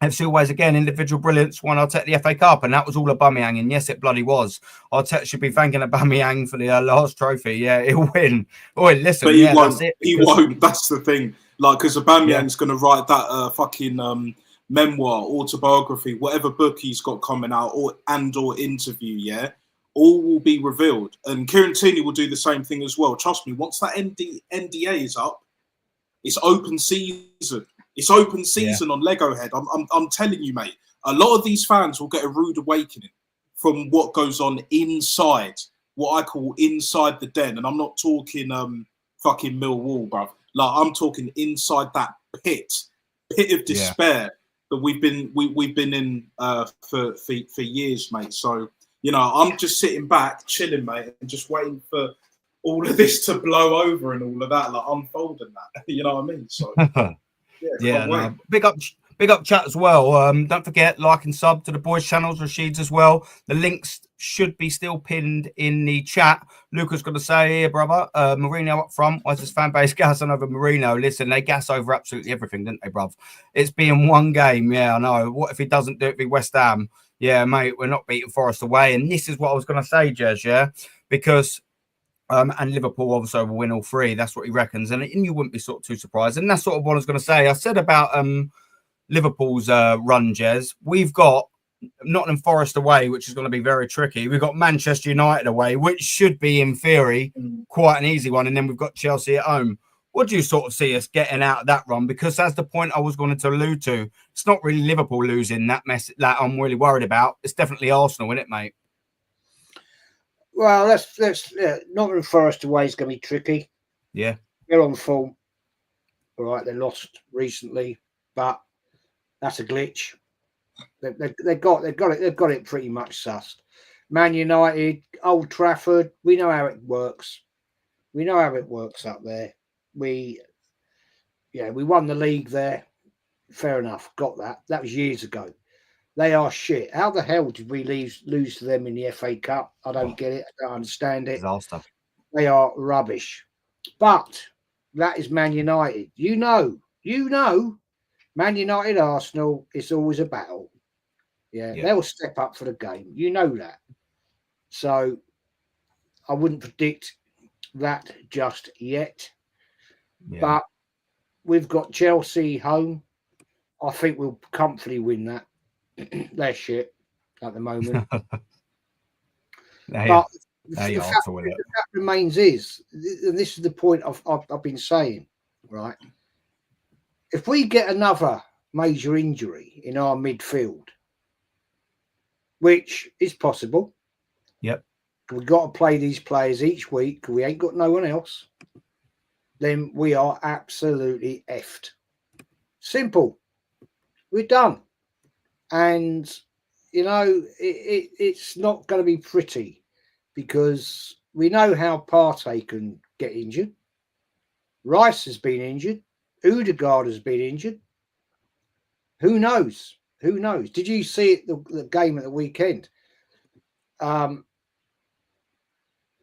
FC always, again, individual brilliance. One, I'll take the FA Cup, and that was all Aubameyang, and yes, it bloody was. Arteta should be thanking Aubameyang for the last trophy. Yeah, he'll win. Oh, listen,
but he won't. He won't. That's the thing. Like, because Aubameyang's going to write that fucking memoir, autobiography, whatever book he's got coming out, or interview. Yeah, all will be revealed, and Kieran Tierney will do the same thing as well. Trust me. Once that NDA is up, it's open season. It's open season on Lego Head. I'm telling you, mate. A lot of these fans will get a rude awakening from what goes on inside, what I call inside the den. And I'm not talking fucking Millwall, bruv. Like, I'm talking inside that pit of despair that we've been in for years, mate. So, I'm just sitting back, chilling, mate, and just waiting for all of this to blow over and all of that, like unfolding that. You know what I mean? So.
No. Big up chat as well. Don't forget, like and sub to the boys' channels, Rashid's as well. The links should be still pinned in the chat. Luca's got to say here, brother, Mourinho up front. Why is this fan base gassing over Mourinho? Listen, they gas over absolutely everything, didn't they, bruv? It's been one game. Yeah, I know. What if he doesn't do it for West Ham? Yeah, mate, we're not beating Forest away. And this is what I was going to say, Jez, yeah? Because and Liverpool obviously will win all 3. That's what he reckons. And you wouldn't be sort of too surprised. And that's sort of what I was going to say. I said about Liverpool's run, Jez. We've got Nottingham Forest away, which is going to be very tricky. We've got Manchester United away, which should be, in theory, quite an easy one. And then we've got Chelsea at home. What do you sort of see us getting out of that run? Because that's the point I was going to allude to. It's not really Liverpool losing that mess that I'm really worried about. It's definitely Arsenal, isn't it, mate?
Well, let's Nottingham Forest away is going to be tricky.
Yeah,
they're on form. All right, they lost recently, but that's a glitch. They've got it pretty much sussed. Man United, Old Trafford, we know how it works. We know how it works up there. We won the league there. Fair enough, got that. That was years ago. They are shit. How the hell did we lose to them in the FA Cup? I don't get it. I don't understand it.
Disaster.
They are rubbish. But that is Man United. You know, Man United, Arsenal, it's always a battle. Yeah, they'll step up for the game. You know that. So I wouldn't predict that just yet. Yeah. But we've got Chelsea home. I think we'll comfortably win that. They're shit at the moment. But the fact remains is, and this is the point I've been saying, right? If we get another major injury in our midfield, which is possible, we've got to play these players each week. We ain't got no one else. Then we are absolutely effed. Simple. We're done. And, it's not going to be pretty because we know how Partey can get injured. Rice has been injured. Odegaard has been injured. Who knows? Who knows? Did you see it, the game at the weekend? One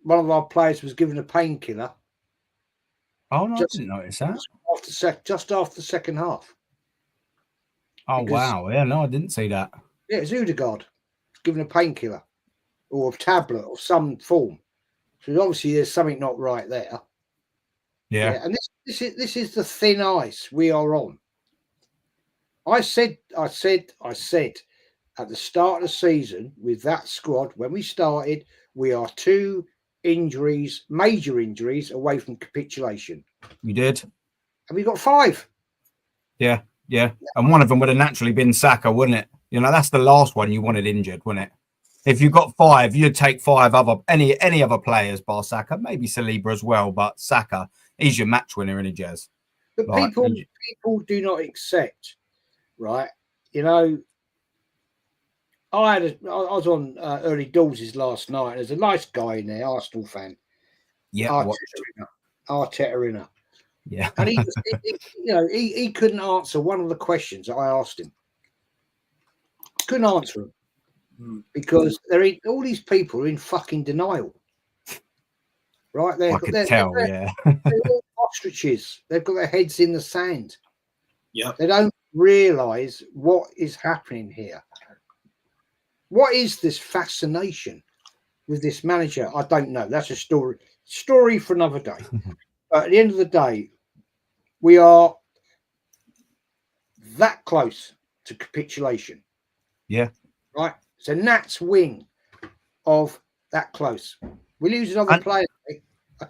of our players was given a painkiller.
Oh, no, I didn't notice that.
Just after the second half.
Oh, wow. Yeah, no, I didn't see that.
Yeah, it's Odegaard. Given a painkiller or a tablet of some form. So obviously there's something not right there.
Yeah.
And this is the thin ice we are on. I said at the start of the season with that squad when we started, we are 2 injuries, major injuries away from capitulation.
You did,
and we got 5.
Yeah, and one of them would have naturally been Saka, wouldn't it? You know, that's the last one you wanted injured, wouldn't it? If you got 5, you'd take 5 other any other players bar Saka, maybe Saliba as well, but Saka, he's your match winner, isn't he, Jez?
But people do not accept, right? You know, I was on Early Doors last night, and there's a nice guy in there, Arsenal fan.
Yeah,
Arteta in.
Yeah,
and he couldn't answer one of the questions I asked him. Couldn't answer them because all these people are in fucking denial. Right there, they're all ostriches. They've got their heads in the sand.
Yeah,
they don't realise what is happening here. What is this fascination with this manager? I don't know. That's a story for another day. But at the end of the day, we are that close to capitulation.
Yeah.
Right. So Nat's wing of that close. We lose another player.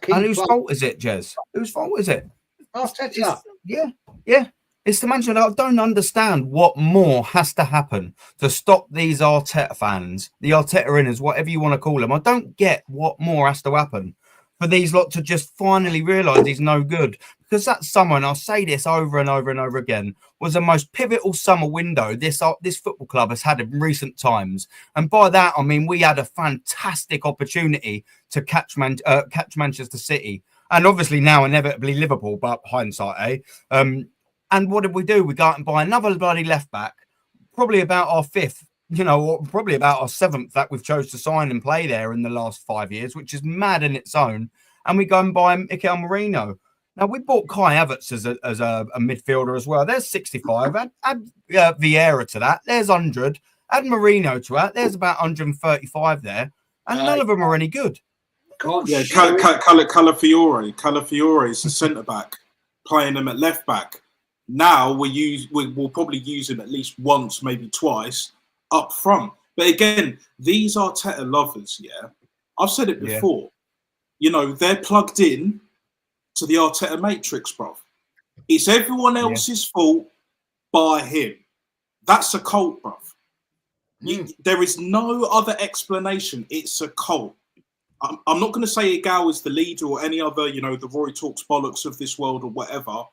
And whose fault is it, Jez? Whose fault is it?
Arteta.
Yeah. It's the manager. I don't understand what more has to happen to stop these Arteta fans, the Arteta-inners, whatever you want to call them. I don't get what more has to happen for these lot to just finally realise he's no good. Because that summer, and I'll say this over and over and over again, was the most pivotal summer window this football club has had in recent times. And by that, I mean, we had a fantastic opportunity to catch Manchester City. And obviously now inevitably Liverpool, but hindsight, And what did we do? We go out and buy another bloody left back, probably about our 5th, or probably about our 7th that we've chose to sign and play there in the last 5 years, which is mad in its own. And we go and buy Mikel Merino. Now, we bought Kai Havertz as a midfielder as well. There's 65. Add Vieira to that. There's 100. Add Merino to that. There's about 135 there. And none of them are any good.
Calafiore is the centre-back, playing him at left-back. Now we'll probably use him at least once, maybe twice, up front. But again, these Arteta lovers, I've said it before. They're plugged in to the Arteta matrix, bruv. It's everyone else's fault by him. That's a cult, bruv. There is no other explanation. It's a cult. I'm not going to say Egal is the leader or any other, the Rory Talks bollocks of this world or whatever.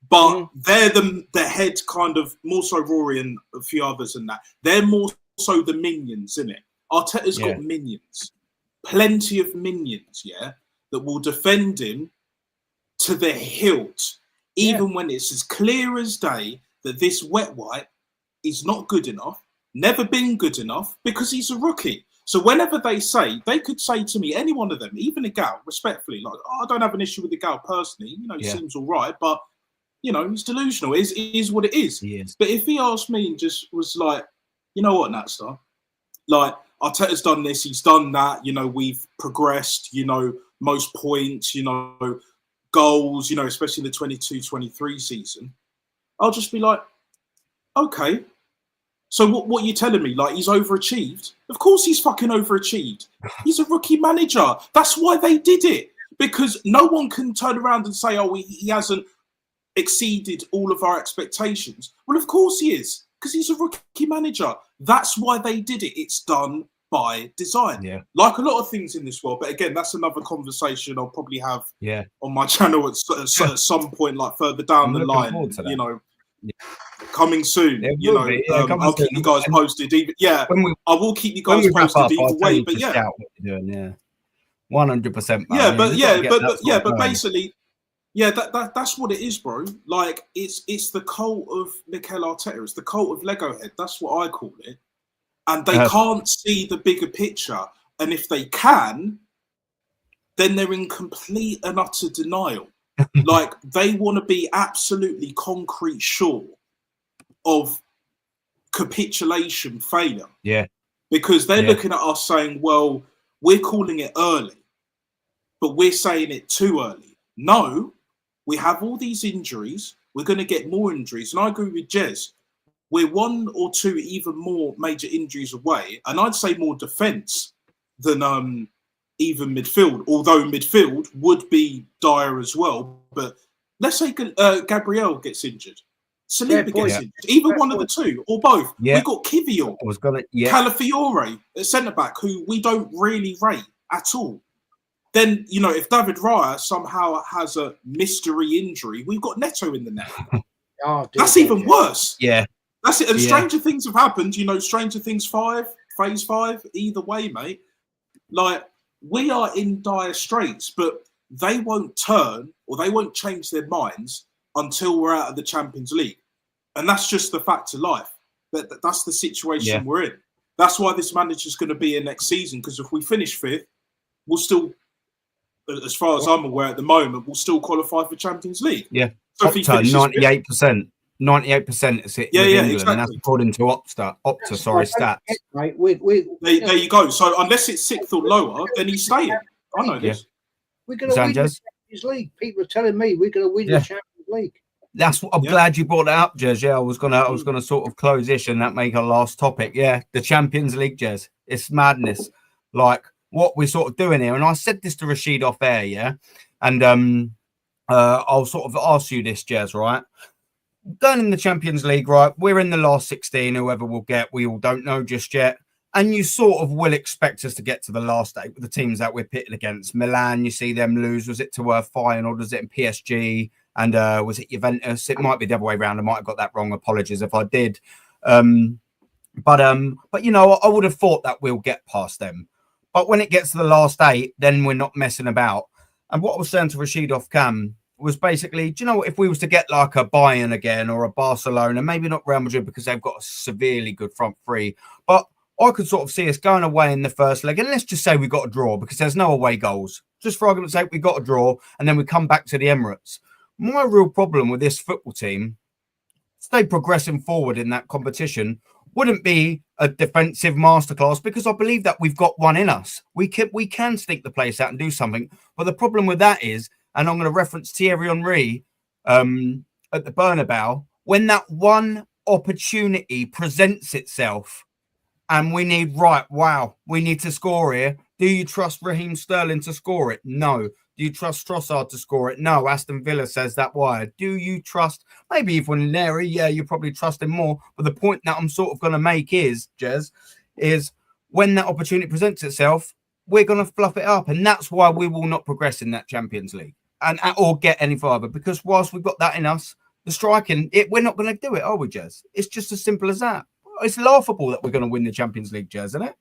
But they're the head kind of, more so Rory and a few others than that. They're more so the minions, isn't it? Arteta's got minions. Plenty of minions, that will defend him to the hilt. Even when it's as clear as day that this wet wipe is not good enough, never been good enough, because he's a rookie. So whenever they could say to me, any one of them, even Egal, respectfully, like, I don't have an issue with Egal personally, he seems all right, but he's delusional. It is what it is. But if he asked me and just was like, you know what, Natstar? Like, Arteta's done this, he's done that, we've progressed, most points, goals, especially in the 22-23 season. I'll just be like, okay. So what are you telling me? Like, he's overachieved? Of course he's fucking overachieved. He's a rookie manager. That's why they did it. Because no one can turn around and say, oh, he hasn't exceeded all of our expectations. Well, of course he is, because he's a rookie manager. That's why they did it. It's done by design. Like a lot of things in this world. But again, that's another conversation I'll probably have on my channel at some point, like further down the line, coming soon. I'll keep you guys posted. I will keep you guys posted either way. But
100%.
But basically, that's what it is, bro. Like, it's the cult of Mikel Arteta. It's the cult of Lego Head. That's what I call it. And they can't see the bigger picture. And if they can, then they're in complete and utter denial. Like, they want to be absolutely concrete sure of capitulation failure. Because they're looking at us saying, well, we're calling it early, but we're saying it too early. No, We have all these injuries. We're going to get more injuries. And I agree with Jez. We're 1 or 2 even more major injuries away. And I'd say more defence than even midfield, although midfield would be dire as well. But let's say Gabriel gets injured. Saliba gets injured. Either one of the two or both.
Yeah.
We've got Kivior, Calafiore, a centre-back who we don't really rate at all. Then, you know, if David Raya somehow has a mystery injury, we've got Neto in the net. That's even worse.
Yeah.
That's it. And stranger things have happened. You know, Stranger Things 5, Phase 5, either way, mate. Like, we are in dire straits, but they won't turn or they won't change their minds until we're out of the Champions League. And that's just the fact of life. That's the situation we're in. That's why this manager's going to be in next season, because if we finish 5th, we'll still, as far as I'm aware at the moment, we'll still qualify for Champions League.
Yeah.
So
Opta, 98%. 98% is it in England, exactly. And that's according to Opta, stats.
Right.
There you go. So unless it's 6th or lower, then he's staying. I know this.
We're going to win the Champions League. People are telling me we're going to win the Champions League.
That's what I'm glad you brought that up, Jez. Yeah, I was gonna sort of close-ish and that make our last topic. Yeah, the Champions League, Jez. It's madness. Like what we're sort of doing here. And I said this to Rashid off air, yeah. And I'll sort of ask you this, Jez, right? Going in the Champions League, right? We're in the last 16, whoever we'll get, we all don't know just yet. And you sort of will expect us to get to the last 8 with the teams that we're pitted against. Milan, you see them lose. Was it to Feyenoord? Was it in PSG? And was it Juventus? It might be the other way around. I might have got that wrong. Apologies if I did. But you know, I would have thought that we'll get past them. But when it gets to the last 8, then we're not messing about. And what I was saying to Rashid off cam was basically, do you know what? If we was to get like a Bayern again or a Barcelona, maybe not Real Madrid because they've got a severely good front three, but I could sort of see us going away in the first leg. And let's just say we got a draw because there's no away goals. Just for argument's sake, we got a draw and then we come back to the Emirates. My real problem with this football team, stay progressing forward in that competition, wouldn't be a defensive masterclass because I believe that we've got one in us. We can sneak the place out and do something. But the problem with that is, and I'm going to reference Thierry Henry at the Bernabeu, when that one opportunity presents itself and we need, we need to score here. Do you trust Raheem Sterling to score it? No. Do you trust Trossard to score it? No. Aston Villa says that wire. Do you trust, maybe even Neri? Yeah, you probably trust him more. But the point that I'm sort of going to make is, Jez, is when that opportunity presents itself, we're going to fluff it up. And that's why we will not progress in that Champions League or get any further. Because whilst we've got that in us, the striking, we're not going to do it, are we, Jez? It's just as simple as that. It's laughable that we're going to win the Champions League, Jez, isn't it?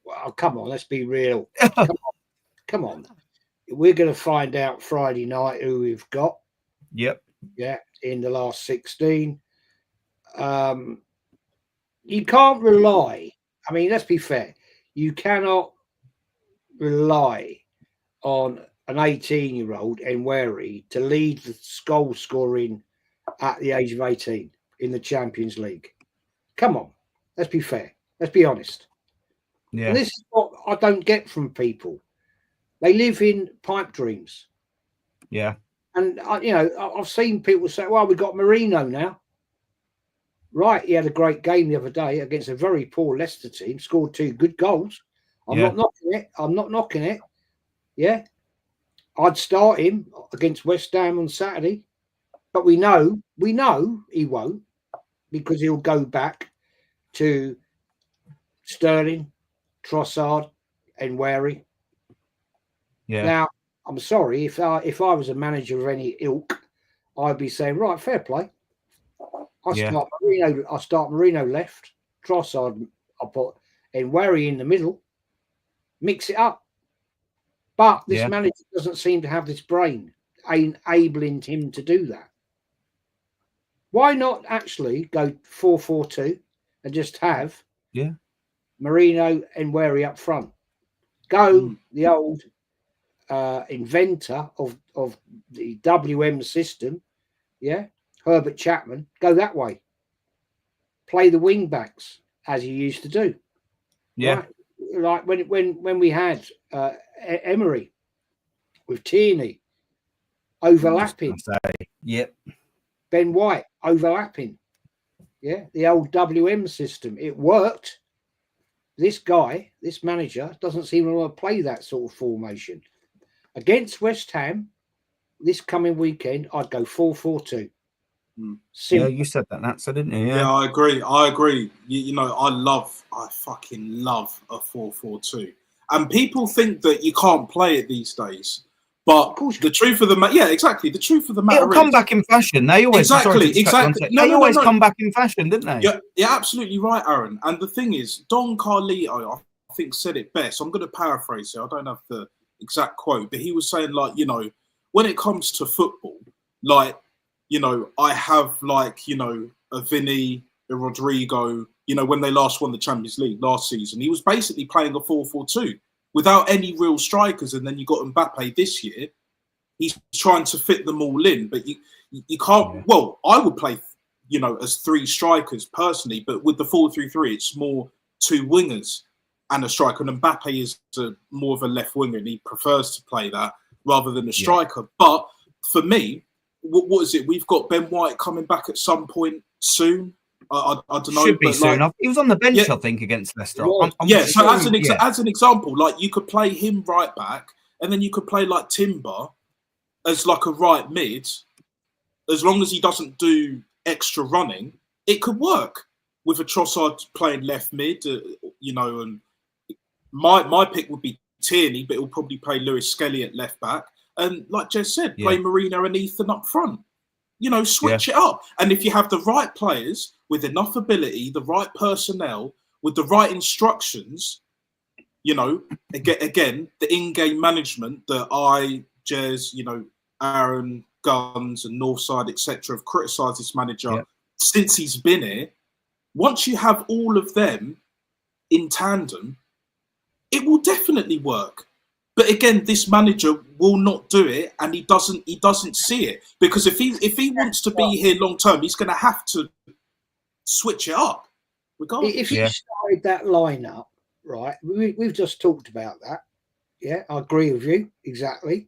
Well, come on, let's be real. Come on. We're going to find out Friday night who we've got.
Yep.
Yeah, in the last 16. You can't rely. I mean, let's be fair. You cannot rely on an 18-year-old Enweri to lead the goal scoring at the age of 18 in the Champions League. Come on. Let's be fair. Let's be honest.
Yeah.
And this is what I don't get from people. They live in pipe dreams.
Yeah.
And, I've seen people say, well, we've got Marino now. Right. He had a great game the other day against a very poor Leicester team, scored 2 good goals. I'm not knocking it. Yeah. I'd start him against West Ham on Saturday. But we know he won't because he'll go back to Sterling, Trossard, and Enweri.
Yeah.
Now, I'm sorry, if I was a manager of any ilk, I'd be saying, right, fair play. I start Marino left, Trossard, I put Enweri in the middle, mix it up. But this manager doesn't seem to have this brain enabling him to do that. Why not actually go 4-4-2 and just have Marino and Enweri up front? Go the old inventor of the WM system, Herbert Chapman, go that way. Play the wing backs as you used to do.
Yeah.
Right? Like when we had Emery with Tierney, overlapping.
Yep.
Ben White overlapping. Yeah, the old WM system. It worked. This guy, this manager, doesn't seem to want to play that sort of formation. Against West Ham, this coming weekend, I'd go 4-4-2.
Yeah, you said that, so didn't you?
Yeah, I agree. You know, I fucking love a 4-4-2. And people think that you can't play it these days. But the truth of the matter, the truth of the matter
it'll come back in fashion. They always
exactly.
They always come back in fashion, didn't they?
Yeah, you're absolutely right, Aaron. And the thing is, Don Carlito, I think, said it best. I'm going to paraphrase it. I don't have the exact quote, but he was saying, like, you know, when it comes to football, like, you know, I have, like, you know, a Vinny, a Rodrigo, you know, when they last won the Champions League last season, he was basically playing a 4-4-2 without any real strikers. And then you got Mbappe this year. He's trying to fit them all in, but you can't. Yeah. Well, I would play, you know, as 3 strikers personally, but with the 4-3-3, it's more 2 wingers and a striker. And Mbappe is more of a left winger, and he prefers to play that rather than a striker. But for me, what is it? We've got Ben White coming back at some point soon. I don't know.
Should be soon. Like, he was on the bench, I think, against Leicester.
So as an example, like, you could play him right back, and then you could play like Timber as like a right mid. As long as he doesn't do extra running, it could work with a Trossard playing left mid. You know, and my pick would be Tierney, but he'll probably play Lewis Skelly at left back. And like Jez said, play Marino and Ethan up front. You know, switch it up. And if you have the right players with enough ability, the right personnel, with the right instructions, you know, again, the in-game management that Jez, you know, Aaron, Guns and Northside, etc., have criticised this manager since he's been here. Once you have all of them in tandem, it will definitely work. But again, this manager will not do it, and he doesn't see it, because if he wants to be here long term, he's going to have to switch it up. Regardless.
If you started that lineup, right? We've just talked about that. Yeah, I agree with you exactly.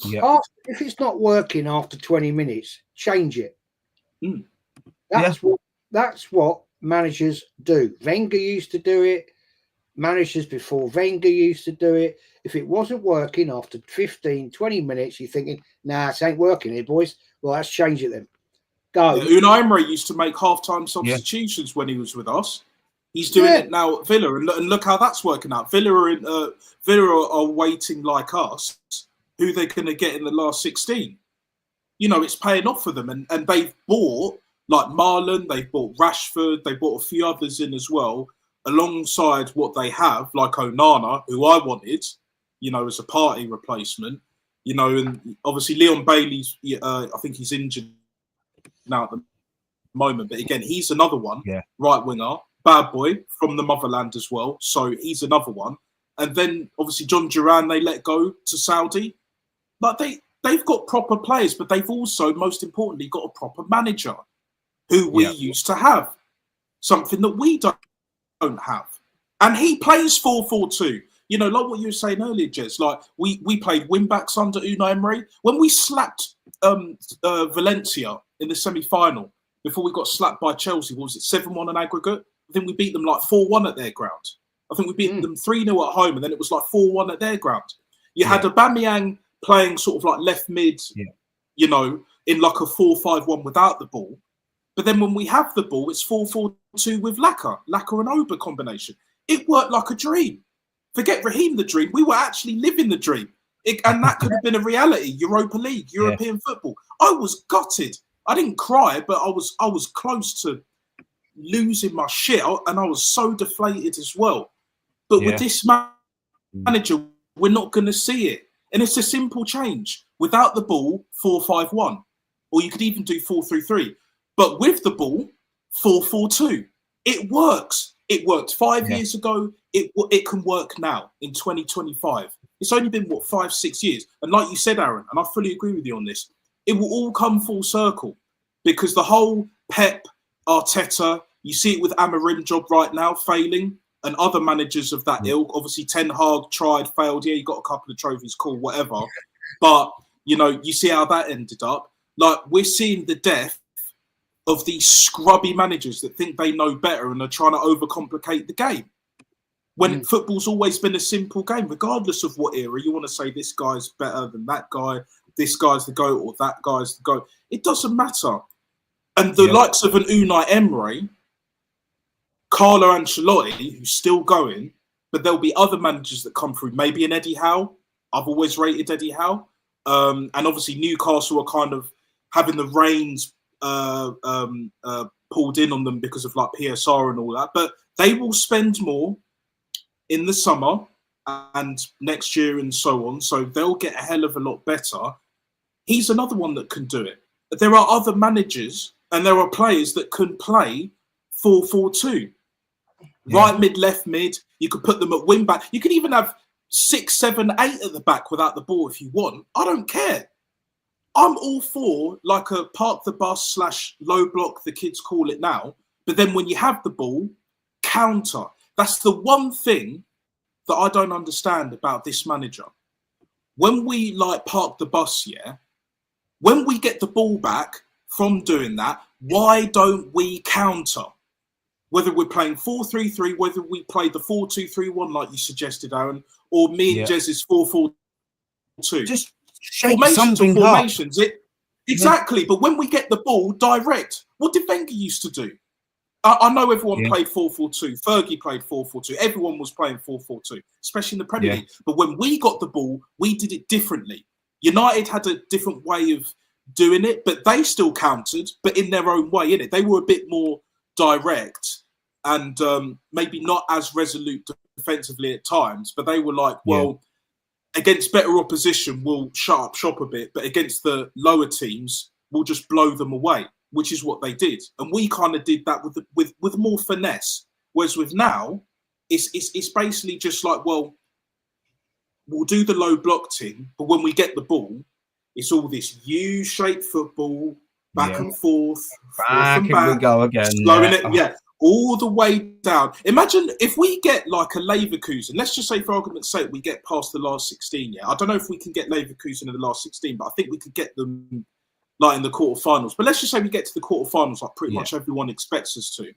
Yeah. If it's not working after 20 minutes, change it. That's what managers do. Wenger used to do it. Managers before Wenger used to do it. If it wasn't working after 15, 20 minutes, you're thinking, nah, it ain't working here, boys. Well, let's change it then. Go.
Yeah, Unai Emery used to make half-time substitutions when he was with us. He's doing it now at Villa, and look how that's working out. Villa are waiting like us, who they're going to get in the last 16. You know, it's paying off for them. And they've bought, like Marlon, they've bought Rashford, they bought a few others in as well, alongside what they have, like Onana, who I wanted, you know, as a party replacement, you know, and obviously Leon Bailey's, I think he's injured now at the moment, but again, he's another one, right winger, bad boy from the motherland as well, so he's another one. And then obviously John Duran, they let go to Saudi. But they've got proper players, but they've also, most importantly, got a proper manager who we used to have, something that we don't have. And he plays 4-4-2. You know, like what you were saying earlier, Jez, like we played wing-backs under Unai Emery. When we slapped Valencia in the semi-final, before we got slapped by Chelsea, what was it, 7-1 on aggregate? I think we beat them like 4-1 at their ground. I think we beat them 3-0 at home, and then it was like 4-1 at their ground. You had Aubameyang playing sort of like left mid, you know, in like a 4-5-1 without the ball. But then when we have the ball, it's 4-4-2 with Laka and Oba combination. It worked like a dream. Forget Raheem the dream. We were actually living the dream. And that could have been a reality. Europa League, European football. I was gutted. I didn't cry, but I was close to losing my shit. And I was so deflated as well. But with this manager, we're not going to see it. And it's a simple change. Without the ball, 4-5-1. Or you could even do 4-3-3. But with the ball, 4-4-2. It works. It worked 5 years ago. It can work now in 2025. It's only been, 5-6 years. And like you said, Aaron, and I fully agree with you on this, it will all come full circle. Because the whole Pep, Arteta, you see it with Amorim job right now, failing. And other managers of that ilk, obviously Ten Hag tried, failed. Yeah, he got a couple of trophies, cool, whatever. But You know, you see how that ended up. Like, we're seeing the death of these scrubby managers that think they know better and are trying to overcomplicate the game. When football's always been a simple game, regardless of what era, you want to say this guy's better than that guy, this guy's the GOAT or that guy's the GOAT. It doesn't matter. And the likes of an Unai Emery, Carlo Ancelotti, who's still going, but there'll be other managers that come through, maybe an Eddie Howe. I've always rated Eddie Howe. And obviously Newcastle are kind of having the reins pulled in on them because of like PSR and all that. But they will spend more in the summer and next year and so on. So they'll get a hell of a lot better. He's another one that can do it. But there are other managers and there are players that can play 4-4-2. Right mid, left mid. You could put them at wing back. You could even have 6, 7, 8 at the back without the ball if you want. I don't care. I'm all for like a park the bus / low block, the kids call it now. But then when you have the ball, counter. That's the one thing that I don't understand about this manager. When we like park the bus, when we get the ball back from doing that, why don't we counter? Whether we're playing 4-3-3, whether we play the 4-2-3-1 like you suggested, Aaron, or me and Jez's 4-4-2.
Just shake something
formations. Exactly. But when we get the ball direct, what did Wenger used to do? I know everyone played 4-4-2. Fergie played 4-4-2. Everyone was playing 4-4-2, especially in the Premier League. But when we got the ball, we did it differently. United had a different way of doing it, but they still countered, but in their own way, innit? They were a bit more direct and maybe not as resolute defensively at times, but they were like, well, against better opposition, we'll shut up shop a bit, but against the lower teams, we'll just blow them away, which is what they did. And we kind of did that with more finesse. Whereas with now, it's basically just like, well, we'll do the low block thing, but when we get the ball, it's all this U-shaped football, back and forth,
back and we go again,
slowing it, all the way down. Imagine if we get like a Leverkusen. Let's just say, for argument's sake, we get past the last 16. I don't know if we can get Leverkusen in the last 16, but I think we could get them like in the quarterfinals. But let's just say we get to the quarterfinals, like pretty much everyone expects us to,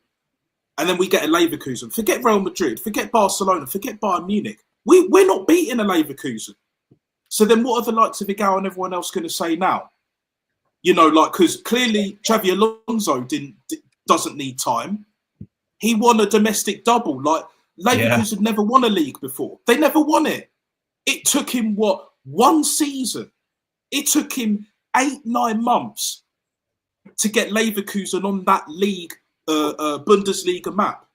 and then we get a Leverkusen. Forget Real Madrid, forget Barcelona, forget Bayern Munich. We're not beating a Leverkusen. So then what are the likes of Igao and everyone else going to say now? You know, like, because clearly Xabi Alonso doesn't need time. He won a domestic double. Like, Leverkusen never won a league before. They never won it. It took him, one season? It took him 8-9 months to get Leverkusen on that league, Bundesliga map.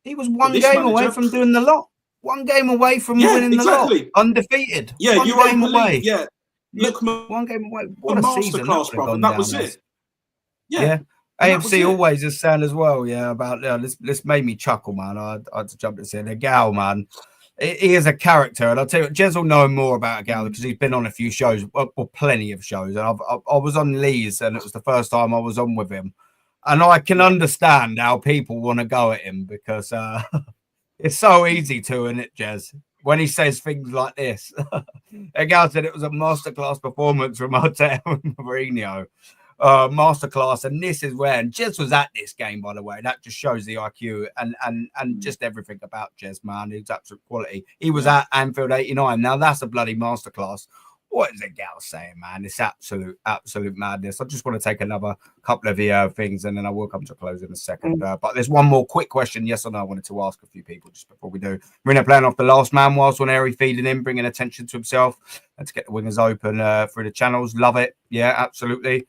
He was one game away from doing the lot. One game away from winning the lot. Undefeated.
Yeah,
one game away.
Yeah. Look,
one game away. What a season.
That was it.
Yeah. AFC always is sound as well. Yeah, about this made me chuckle, man. I had to jump to say the Gal, man. He is a character, and I'll tell you, Jez will know more about Gal because he's been on a few shows, well, plenty of shows. And I was on Lee's, and it was the first time I was on with him, and I can understand how people want to go at him because it's so easy to, isn't it, Jez? When he says things like this, Gal said it was a masterclass performance from Arteta and Mourinho. Masterclass, and this is where, and Jez was at this game, by the way. That just shows the IQ and just everything about Jez, man. He's absolute quality. He was at Anfield 89. Now that's a bloody masterclass. What is the gal saying, man? It's absolute madness. I just want to take another couple of things, and then I will come to a close in a second. But there's one more quick question, yes or no, I wanted to ask a few people just before we do. Marino playing off the last man whilst on Airy feeding in, bringing attention to himself and to get the wingers open through the channels. Love it. Yeah, absolutely.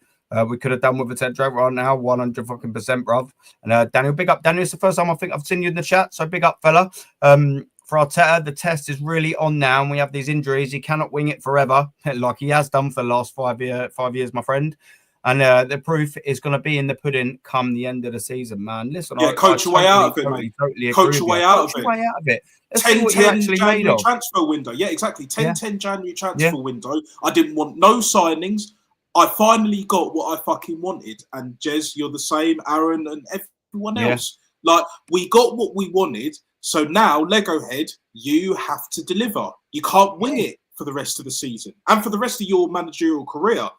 We could have done with a Tedro right now, 100%, bruv. And Daniel, big up. Daniel, it's the first time I think I've seen you in the chat, so big up, fella. For Arteta, the test is really on now, and we have these injuries. He cannot wing it forever, like he has done for the last 5 years, my friend. And the proof is going to be in the pudding come the end of the season, man. Listen,
coach your way out of it, mate. Coach your way out of it. 10-10 January transfer window. Yeah, exactly. 10-10 January transfer window. I didn't want no signings. I finally got what I fucking wanted. And Jez, you're the same, Aaron and everyone else. Like, we got what we wanted. So now, Lego Head, you have to deliver. You can't wing it for the rest of the season and for the rest of your managerial career.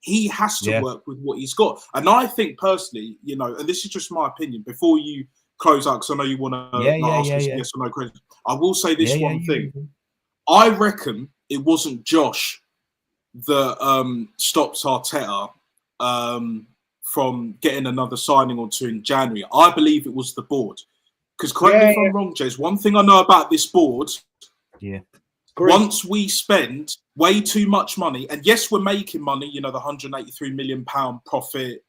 He has to work with what he's got. And I think personally, you know, and this is just my opinion, before you close out, because I know you want to ask me some yes or no questions, I will say this one thing. I reckon it wasn't Josh that stopped Arteta from getting another signing or two in January. I believe it was the board. Because correct me if I'm wrong, Jez, one thing I know about this board, once we spend way too much money, and yes, we're making money, you know, the £183 million profit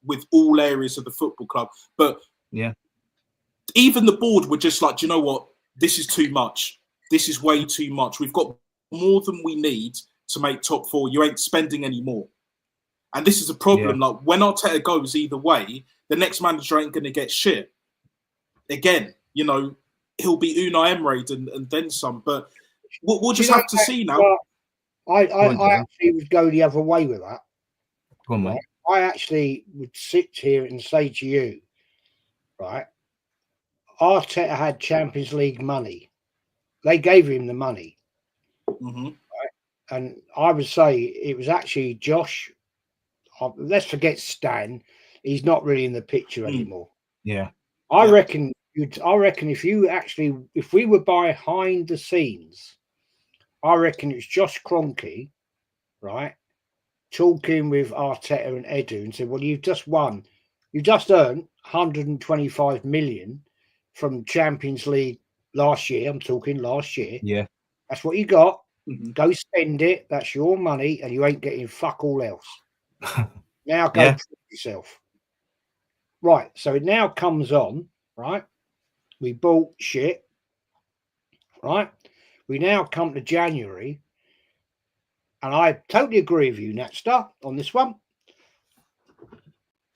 with all areas of the football club, but even the board were just like, do you know what? This is too much. This is way too much. We've got more than we need to make top four. You ain't spending any more. And this is a problem. Like when Arteta goes either way, the next manager ain't going to get shit. Again, you know, he'll be Unai Emery and then some. But we'll just have to see now.
I actually would go the other way with that.
Go on, mate.
I actually would sit here and say to you, right, Arteta had Champions League money. They gave him the money. Right? And I would say it was actually Josh. Let's forget Stan. He's not really in the picture anymore.
Yeah.
I reckon if we were behind the scenes, I reckon it's Josh Kroenke, right, talking with Arteta and Edu and said, well, you've just earned 125 million from Champions League last year. I'm talking last year.
Yeah.
That's what you got. Go spend it. That's your money, and you ain't getting fuck all else. Now go prove yourself. Right. So it now comes on, right? We bought shit, right? We now come to January, and I totally agree with you, Natstar, on this one.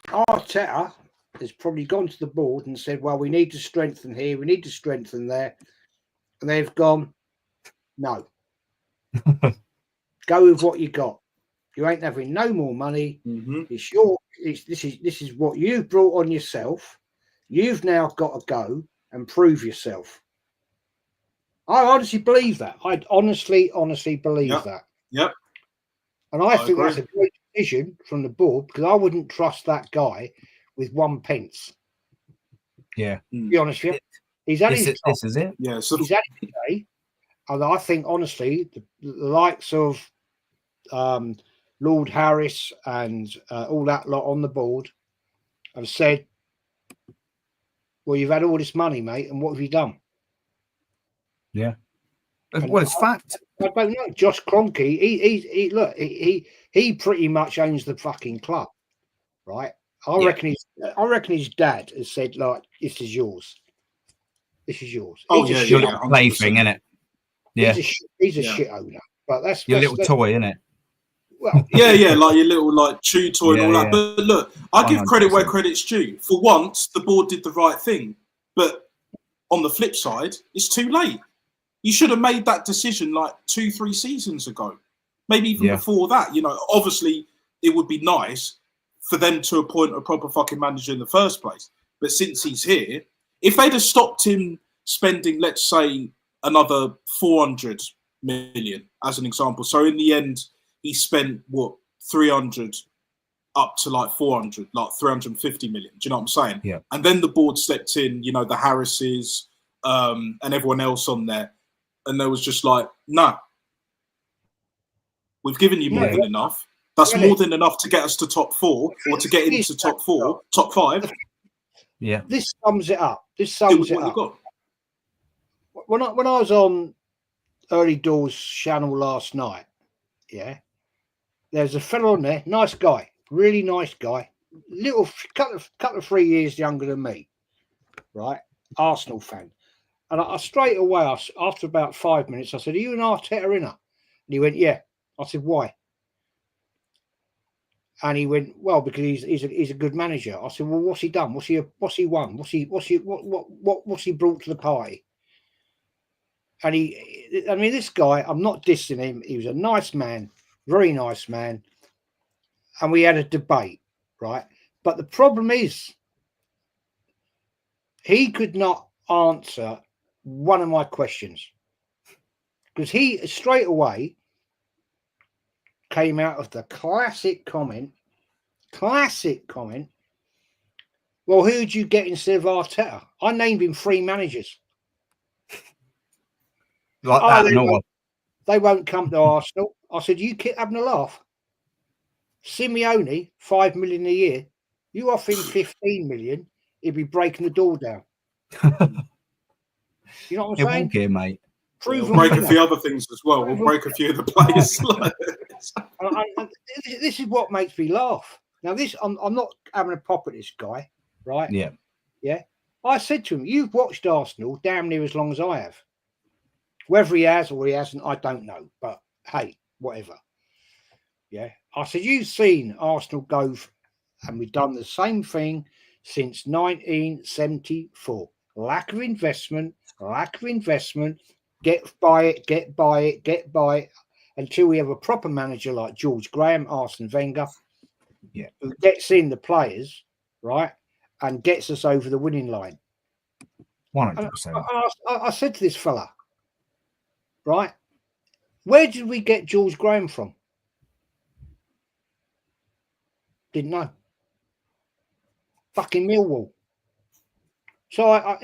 Arteta has probably gone to the board and said, well, we need to strengthen here, we need to strengthen there. And they've gone, no. Go with what you got. You ain't having no more money. This is what you've brought on yourself. You've now got to go and prove yourself. I honestly believe that. I honestly believe that.
Yep.
And I think that's a great decision from the board, because I wouldn't trust that guy with 1 pence.
Yeah.
To be honest with you. He's had
this is it.
Yeah. So
he's had his day. And I think, honestly, the likes of Lord Harris and all that lot on the board have said, well, you've had all this money, mate, and what have you done?
Yeah. Well, it's fact.
I don't know. Josh Kroenke, he pretty much owns the fucking club, right? I reckon his dad has said, like, this is yours. This is yours.
Oh,
he's
your little plaything, innit? Yeah.
He's a shit owner. But that's
your little toy, innit?
Well,
yeah, like your little like chew toy and all that. But look, I give credit where credit's due. For once, the board did the right thing. But on the flip side, it's too late. You should have made that decision like 2-3 seasons ago, maybe even before that. You know, obviously, it would be nice for them to appoint a proper fucking manager in the first place. But since he's here, if they'd have stopped him spending, let's say, another 400 million as an example. So in the end, he spent 300 up to like 400, like 350 million. Do you know what I'm saying?
Yeah. And
then the board stepped in, you know, the Harrises and everyone else on there. And there was just like, nah, we've given you more than enough. That's more than enough to get us to top 4 or to get into top 5.
Yeah.
This sums it up. When I was on Early Doors channel last night, there's a fellow on there, nice guy, really nice guy, little couple of 3 years younger than me, right? Arsenal fan. And I straight away, after about 5 minutes, I said, are you an Arteta inner? And he went, yeah. I said, why? And he went, well, because he's a good manager. I said, well, what's he done? What's he won? What's he brought to the party? And this guy, I'm not dissing him. He was a nice man, very nice man. And we had a debate, right? But the problem is, he could not answer one of my questions. because he straight away came out of the classic comment. Well, who'd you get instead of Arteta? I named him 3 managers.
Like that,
they won't come to Arsenal. I said, you keep having a laugh. Simeone, 5 million a year. You offer him 15 million, he'd be breaking the door down. You know what I'm saying?
Okay, mate.
We'll break a few other things as well. We'll break a few of the players.
This is what makes me laugh. Now, I'm not having a pop at this guy, right?
Yeah.
Yeah. I said to him, you've watched Arsenal damn near as long as I have. Whether he has or he hasn't, I don't know. But hey, whatever. Yeah. I said, you've seen Arsenal go, and we've done the same thing since 1974. Lack of investment. Get by it, until we have a proper manager like George Graham, Arsene Wenger, who gets in the players, right, and gets us over the winning line.
100%.
I said to this fella, right, where did we get George Graham from? Didn't know. Fucking Millwall. So I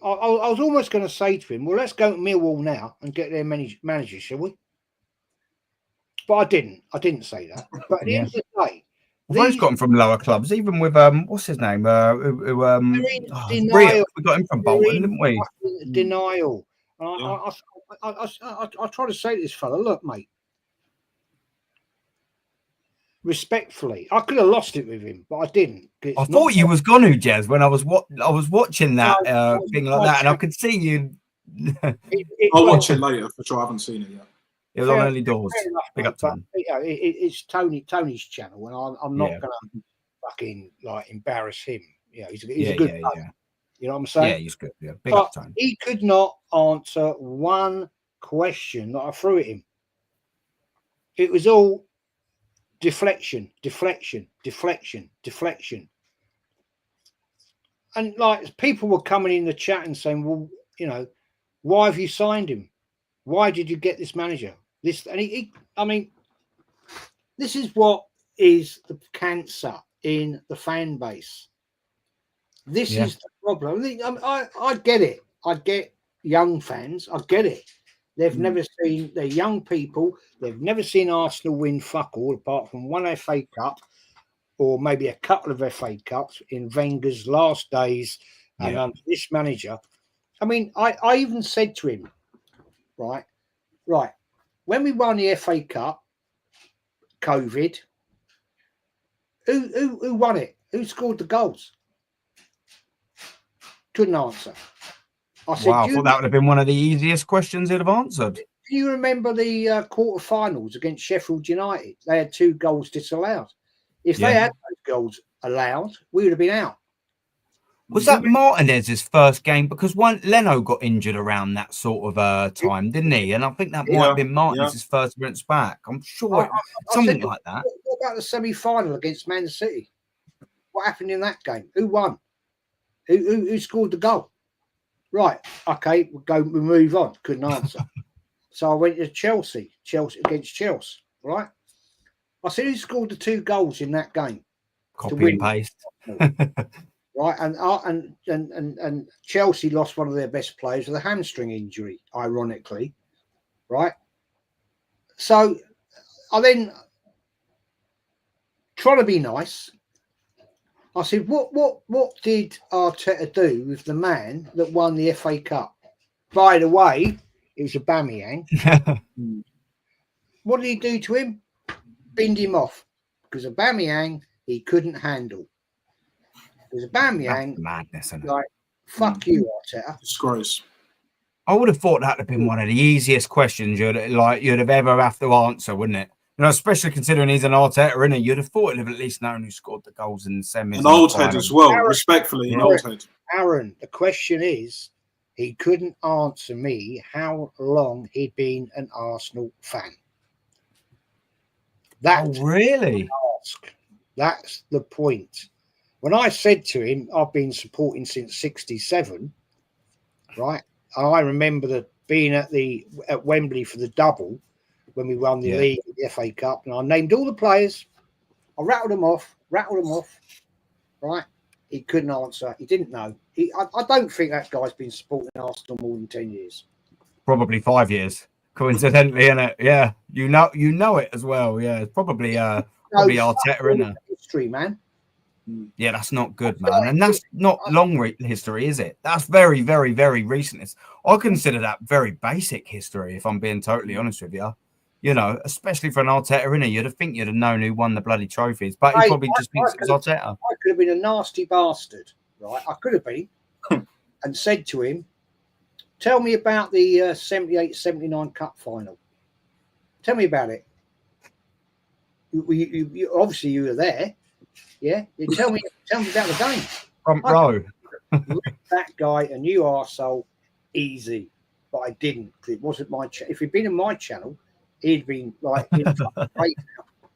was almost going to say to him, well, let's go to Millwall now and get their manager, shall we? But I didn't say that. But at the end of the day,
they've got him from lower clubs, even with what's his name?
Denial.
We got him from Bolton, didn't we?
Denial. I try to say to this fella, look, mate. Respectfully, I could have lost it with him, but I didn't.
I thought you was gone, Jez, when I was watching that thing like that, and I could see you.
I'll watch it later for sure. I haven't seen it yet.
It was on Early Doors. Big up
time. It's Tony's channel, and I'm not gonna fucking like embarrass him. He's a good player. You know what I'm saying?
Yeah, he's good. Yeah, big up time.
He could not answer one question that I threw at him. It was all deflection. And like people were coming in the chat and saying, well, why have you signed him? Why did you get this manager? This is what is the cancer in the fan base. This is the problem. I get it. I get young fans. I get it. They've never seen, they're young people. They've never seen Arsenal win fuck all apart from one FA Cup or maybe a couple of FA Cups in Wenger's last days and under this manager. I mean, I even said to him, right, when we won the FA Cup, COVID, who won it? Who scored the goals? Couldn't answer. I said,
wow, I thought that would have been one of the easiest questions he'd have answered.
Do you remember the quarterfinals against Sheffield United? They had 2 goals disallowed. If they had those goals allowed, we would have been out.
Was that Martinez's first game? Because Leno got injured around that sort of time, didn't he? And I think that might have been Martinez's first appearance back. I'm sure something like that.
What about the semi-final against Man City? What happened in that game? Who won? Who scored the goal? Right, okay, we move on. Couldn't answer. So I went to Chelsea against Chelsea, right? I said, who scored the 2 goals in that game?
Copy and paste.
Right, and Chelsea lost one of their best players with a hamstring injury, ironically, right? So I then try to be nice. I said, what did Arteta do with the man that won the FA Cup? By the way, it was Aubameyang. What did he do to him? Binned him off. Because Aubameyang, he couldn't handle. Because Aubameyang,
madness, isn't it?
like, fuck you, Arteta.
Disgrace.
I would have thought that would have been one of the easiest questions you'd have ever have to answer, wouldn't it? Especially considering he's an Arteta, isn't he? You'd have thought he'd have at least known who scored the goals in the semis.
An old head as well, respectfully, an old head.
Aaron, the question is, he couldn't answer me how long he'd been an Arsenal fan.
Really?
That's the point. When I said to him, I've been supporting since '67, right? I remember the being at Wembley for the double when we won the league, the FA Cup, and I named all the players. I rattled them off. Right? He couldn't answer. He didn't know. I don't think that guy's been supporting Arsenal more than 10 years.
Probably 5 years, coincidentally, innit? Yeah, you know it as well. Yeah, it's probably Arteta, innit?
History, man.
Yeah, that's not good, man. And that's not long history, is it? That's very, very, very recent. I consider that very basic history, if I'm being totally honest with you. You know, especially for an Arteta, innit? You'd think you'd have known who won the bloody trophies, but he probably just thinks it was Arteta.
I could have been a nasty bastard, right? I could have been, and said to him, tell me about the 78-79 Cup final. Tell me about it. You obviously you were there. Yeah, you tell me about the game.
Front row.
That guy, a new arsehole, easy. But I didn't. It wasn't my channel. If he'd been in my channel, he'd been like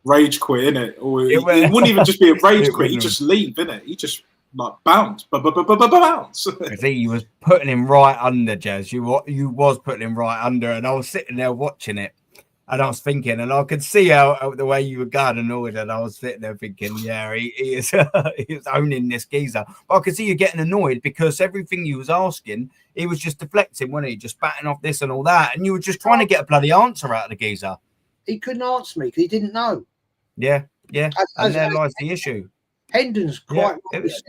rage quit, innit? Or it wouldn't even just be a rage quit. He'd just leave, innit? He just like bounce, bounce.
See, you was putting him right under, Jez. You was putting him right under, and I was sitting there watching it. And I was thinking, and I could see how the way you were going and all that. And I was sitting there thinking, yeah, he is owning this geezer. But I could see you getting annoyed because everything you was asking, he was just deflecting, wasn't he? Just batting off this and all that. And you were just trying to get a bloody answer out of the geezer.
He couldn't answer me because he didn't know.
Yeah. And there lies the issue.
Hendon's quite.
Yeah, it was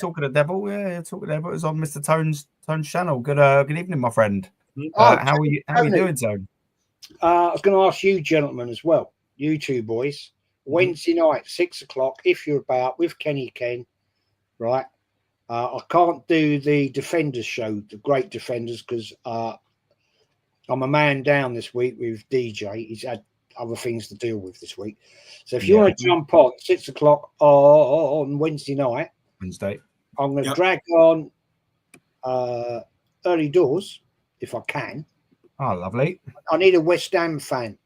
talking of the devil. Yeah, talking of the devil. It was on Mr. Tone's channel. Good evening, my friend. How are you doing, Tone?
I was going to ask you, gentlemen, as well. You two boys. Wednesday night, 6 o'clock, if you're about, with Kenny Ken, right? I can't do the Defenders show, the Great Defenders, because I'm a man down this week with DJ. He's had other things to deal with this week. So if you want to jump on 6 o'clock on Wednesday night, I'm going to drag on early doors, if I can.
Oh, lovely.
I need a West Ham fan.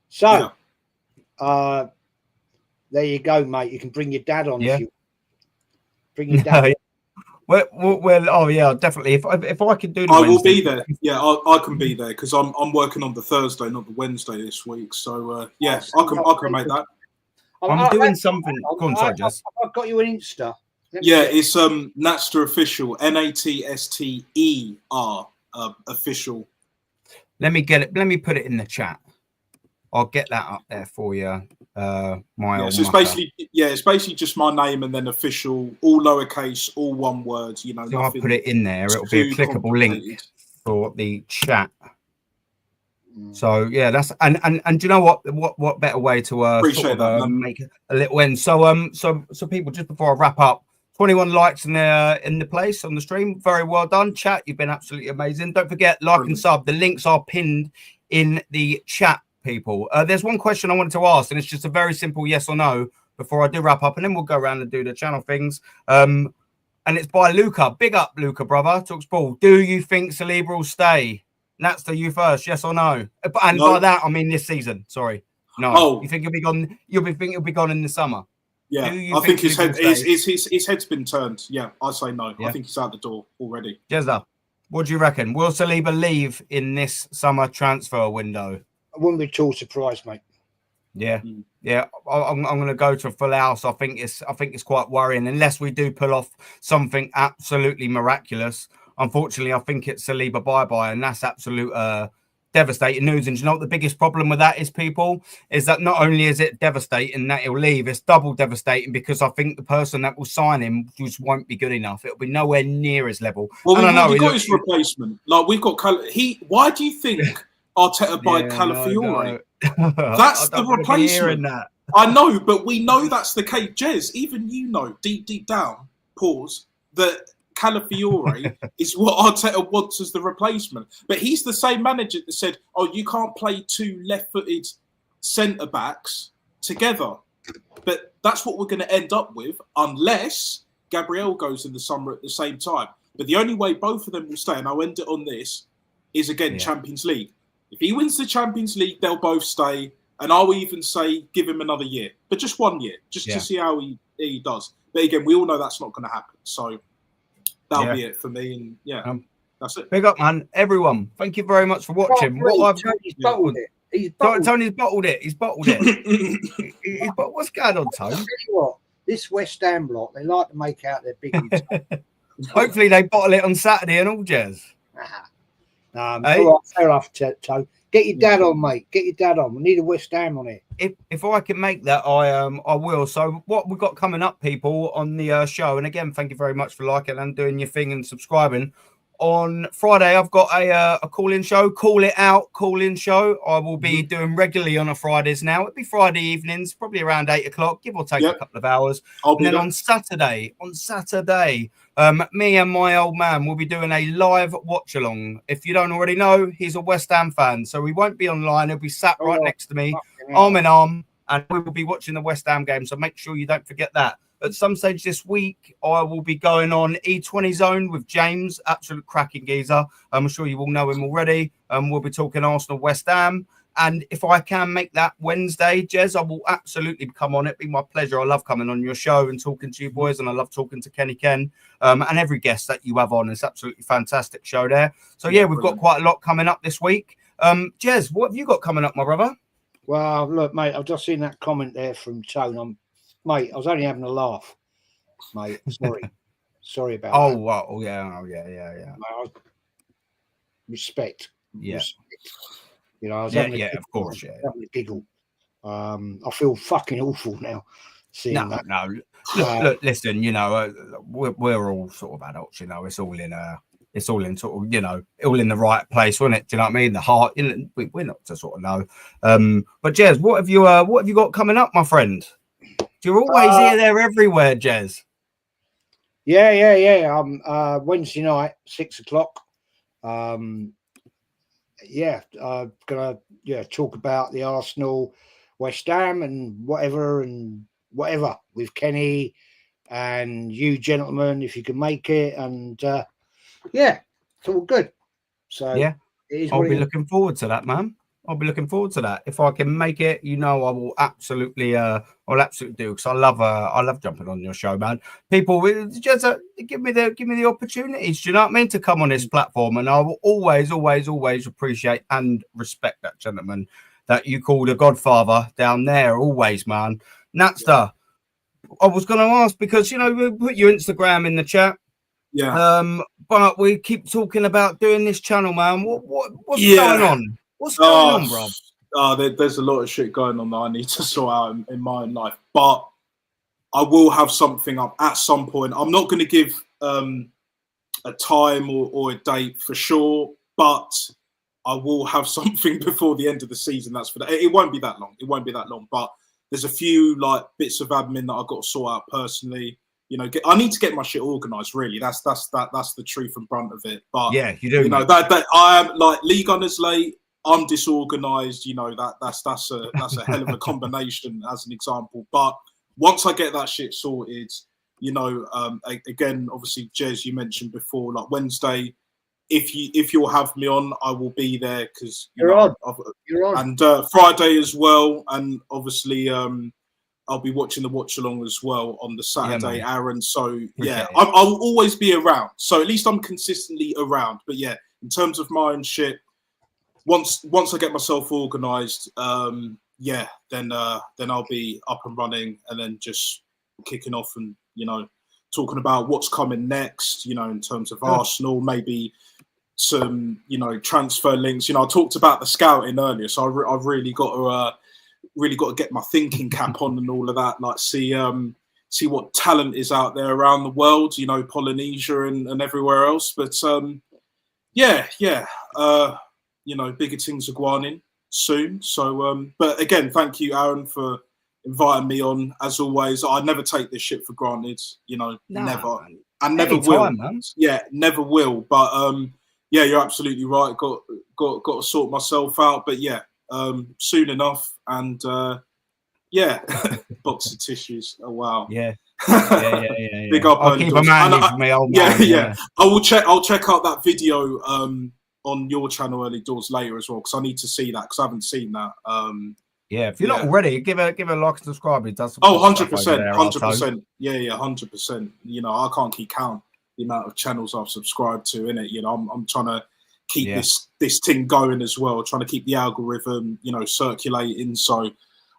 So, there you go, mate. You can bring your dad on if you bring your dad.
Well, oh yeah, definitely. If I could do the
I will be there. Yeah, I can be there because I'm working on the Thursday, not the Wednesday this week. So I can make that.
I'm doing something. Go on, sorry, Jess.
I've got you an Insta.
It's Natster official, NATSTER official.
Let me get it. Let me put it in the chat. I'll get that up there for you. So
it's basically just my name and then official, all lowercase, all one word. You know,
so I'll put it in there. It'll be a clickable link for the chat. So yeah, that's and do you know what better way to make a little end? So people, just before I wrap up, 21 likes in the place on the stream. Very well done, chat. You've been absolutely amazing. Don't forget, like and sub. The links are pinned in the chat, people. There's one question I wanted to ask, and it's just a very simple yes or no before I do wrap up, and then we'll go around and do the channel things. And it's by Luca. Big up, Luca, brother. Talks ball. Do you think Saliba will stay? That's to you first, yes or no? And no. By that, I mean this season. Sorry. No. Oh. You think he'll be gone? Think he'll be gone in the summer?
Yeah, I think his head's been turned. Yeah, I say no. Yeah. I think he's out the door already.
Jezza, what do you reckon? Will Saliba leave in this summer transfer window?
I wouldn't be too surprised, mate.
Yeah, I'm going to go to a full house. I think it's quite worrying unless we do pull off something absolutely miraculous. Unfortunately, I think it's Saliba bye-bye, and that's absolute devastating news. And you know what the biggest problem with that is, people, is that not only is it devastating that he'll leave, it's double devastating because I think the person that will sign him just won't be good enough. It'll be nowhere near his level.
Well, we've got his replacement. Like we've got why do you think Arteta by Calafiore? That's the replacement. I know, but we know that's the case. Jez, even you know, deep down, that Calafiore is what Arteta wants as the replacement. But he's the same manager that said, oh, you can't play two left-footed centre-backs together. But that's what we're going to end up with unless Gabriel goes in the summer at the same time. But the only way both of them will stay, and I'll end it on this, is again Champions League. If he wins the Champions League, they'll both stay. And I'll even say give him another year. But just 1 year, just to see how he does. But again, we all know that's not going to happen. So that'll be it for me. And That's it.
Big up, man. Everyone, thank you very much for watching.
Tony's bottled it. He's bottled
Tony's bottled it. He's bottled it. What's going on, Tony?
I'll tell you what, this West Ham block, they like to make out they're big.
Hopefully they bottle it on Saturday and all, Jez.
Hey? All right, fair enough, Toe. Get your dad on, mate. Get your dad on. We need a West Ham on it.
If I can make that, I will. So what we've got coming up, people, on the show, and again, thank you very much for liking and doing your thing and subscribing. On Friday, I've got a call-in show, Call It Out call-in show. I will be doing regularly on a Fridays now. It'll be Friday evenings, probably around 8 o'clock, give or take a couple of hours. And then on Saturday, me and my old man will be doing a live watch-along. If you don't already know, he's a West Ham fan, so he won't be online. He'll be sat right next to me, arm in arm, and we will be watching the West Ham game, so make sure you don't forget that. At some stage this week, I will be going on E20 Zone with James, absolute cracking geezer. I'm sure you all know him already. We'll be talking Arsenal, West Ham. And if I can make that Wednesday, Jez, I will absolutely come on. It'd be my pleasure. I love coming on your show and talking to you boys, and I love talking to Kenny Ken and every guest that you have on. It's absolutely fantastic show there. So, yeah, we've got quite a lot coming up this week. Jez, what have you got coming up, my brother?
Well, look, mate, I've just seen that comment there from Tone. Mate, I was only having a laugh, mate. Sorry about that.
Oh, yeah.
Respect.
Yeah.
Respect. You know, I was
having a
giggle. I feel fucking awful now seeing that.
No. Look, listen, you know, we're all sort of adults, you know, it's all in sort of, you know, all in the right place, wasn't it? Do you know what I mean? The heart, we're not to sort of know. But Jez, what have you got coming up, my friend? You're always here, there, everywhere, Jez.
Yeah. Wednesday night, 6 o'clock. I'm gonna talk about the Arsenal, West Ham, and whatever with Kenny and you gentlemen, if you can make it, and it's all good. So
yeah, I'll be looking forward to that, man. I'll be looking forward to that. If I can make it, you know, I will absolutely, I'll absolutely do, because I love jumping on your show, man. People, just give me the opportunities. Do you know what I mean? To come on this platform, and I will always appreciate and respect that gentleman that you call the Godfather down there. Always, man. Napster. I was going to ask, because you know we put your Instagram in the chat.
Yeah.
But we keep talking about doing this channel, man. What's going on? What's going on, bro?
There's a lot of shit going on that I need to sort out in my own life, but I will have something up at some point. I'm not going to give a time or a date for sure, but I will have something before the end of the season. That's for that. It won't be that long. But there's a few like bits of admin that I've got to sort out personally. You know, I need to get my shit organised. Really, that's the truth and brunt of it. But
yeah, you do.
You know that I am like Lee Gunner's late. I'm disorganized, you know, that's a hell of a combination as an example. But once I get that shit sorted, you know, again, obviously, Jez, you mentioned before, like Wednesday, if you'll have me on, I will be there, because you're on. And Friday as well, and obviously I'll be watching the watch along as well on the Saturday, Aaron. So I'll always be around. So at least I'm consistently around. But yeah, in terms of my own shit, once I get myself organised, then I'll be up and running, and then just kicking off and, you know, talking about what's coming next, you know, in terms of Arsenal, maybe some, you know, transfer links. You know, I talked about the scouting earlier, so I've really got to get my thinking cap on and all of that, like see what talent is out there around the world, you know, Polynesia and everywhere else. But you know, bigger things are going in soon. So, but again, thank you, Aaron, for inviting me on. As always, I never take this shit for granted. You know, never, man. And never will. Man. Yeah, never will. But yeah, you're absolutely right. Got to sort myself out. But yeah, soon enough. And box of tissues. Oh wow.
Yeah.
Big up.
I'll keep a man for me, old man.
Yeah. I'll check out that video on your channel, Early Doors, later as well, because I need to see that, because I haven't seen that.
Yeah, if you're not already, give a like and subscribe. It does.
100%. Yeah, 100%. You know, I can't keep count. the amount of channels I've subscribed to, innit? You know, I'm trying to keep this thing going as well, trying to keep the algorithm, you know, circulating. So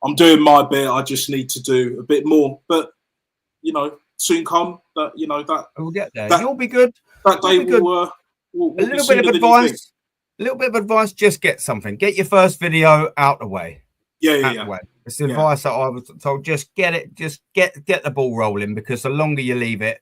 I'm doing my bit. I just need to do a bit more, but you know, soon come that, you know, that
we'll get there. You'll be good.
That day will
a little bit of advice. A little bit of advice. Just get something. Get your first video out the way.
Yeah.
It's the advice that I was told. Just get it. Just get the ball rolling, because the longer you leave it,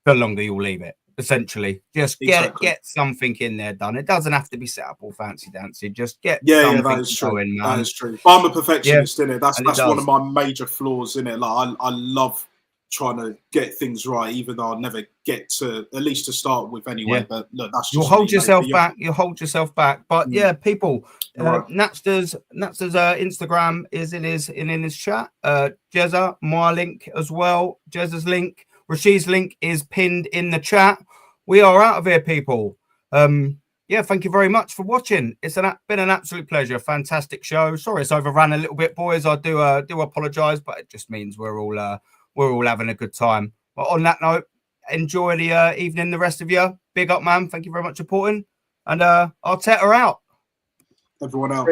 the longer you'll leave it. Essentially, just get something in there done. It doesn't have to be set up all fancy dancy. Just get something
that is true.
Going, man.
That is true. I'm a perfectionist in it. That's
one
of my major flaws in it. Like I love trying to get things right, even though I'll never get to, at least to start with anyway. Yeah. But look, that's just
you'll hold yourself back. You'll hold yourself back. But yeah, people, Napster's Instagram is in his chat. Jezza, my link as well. Jezza's link. Rashid's link is pinned in the chat. We are out of here, people. Yeah, thank you very much for watching. It's been an absolute pleasure. Fantastic show. Sorry it's overrun a little bit, boys. I do apologize, but it just means we're all having a good time. But on that note, enjoy the evening, the rest of you. Big up, man. Thank you very much for supporting. And Arteta out.
Everyone out.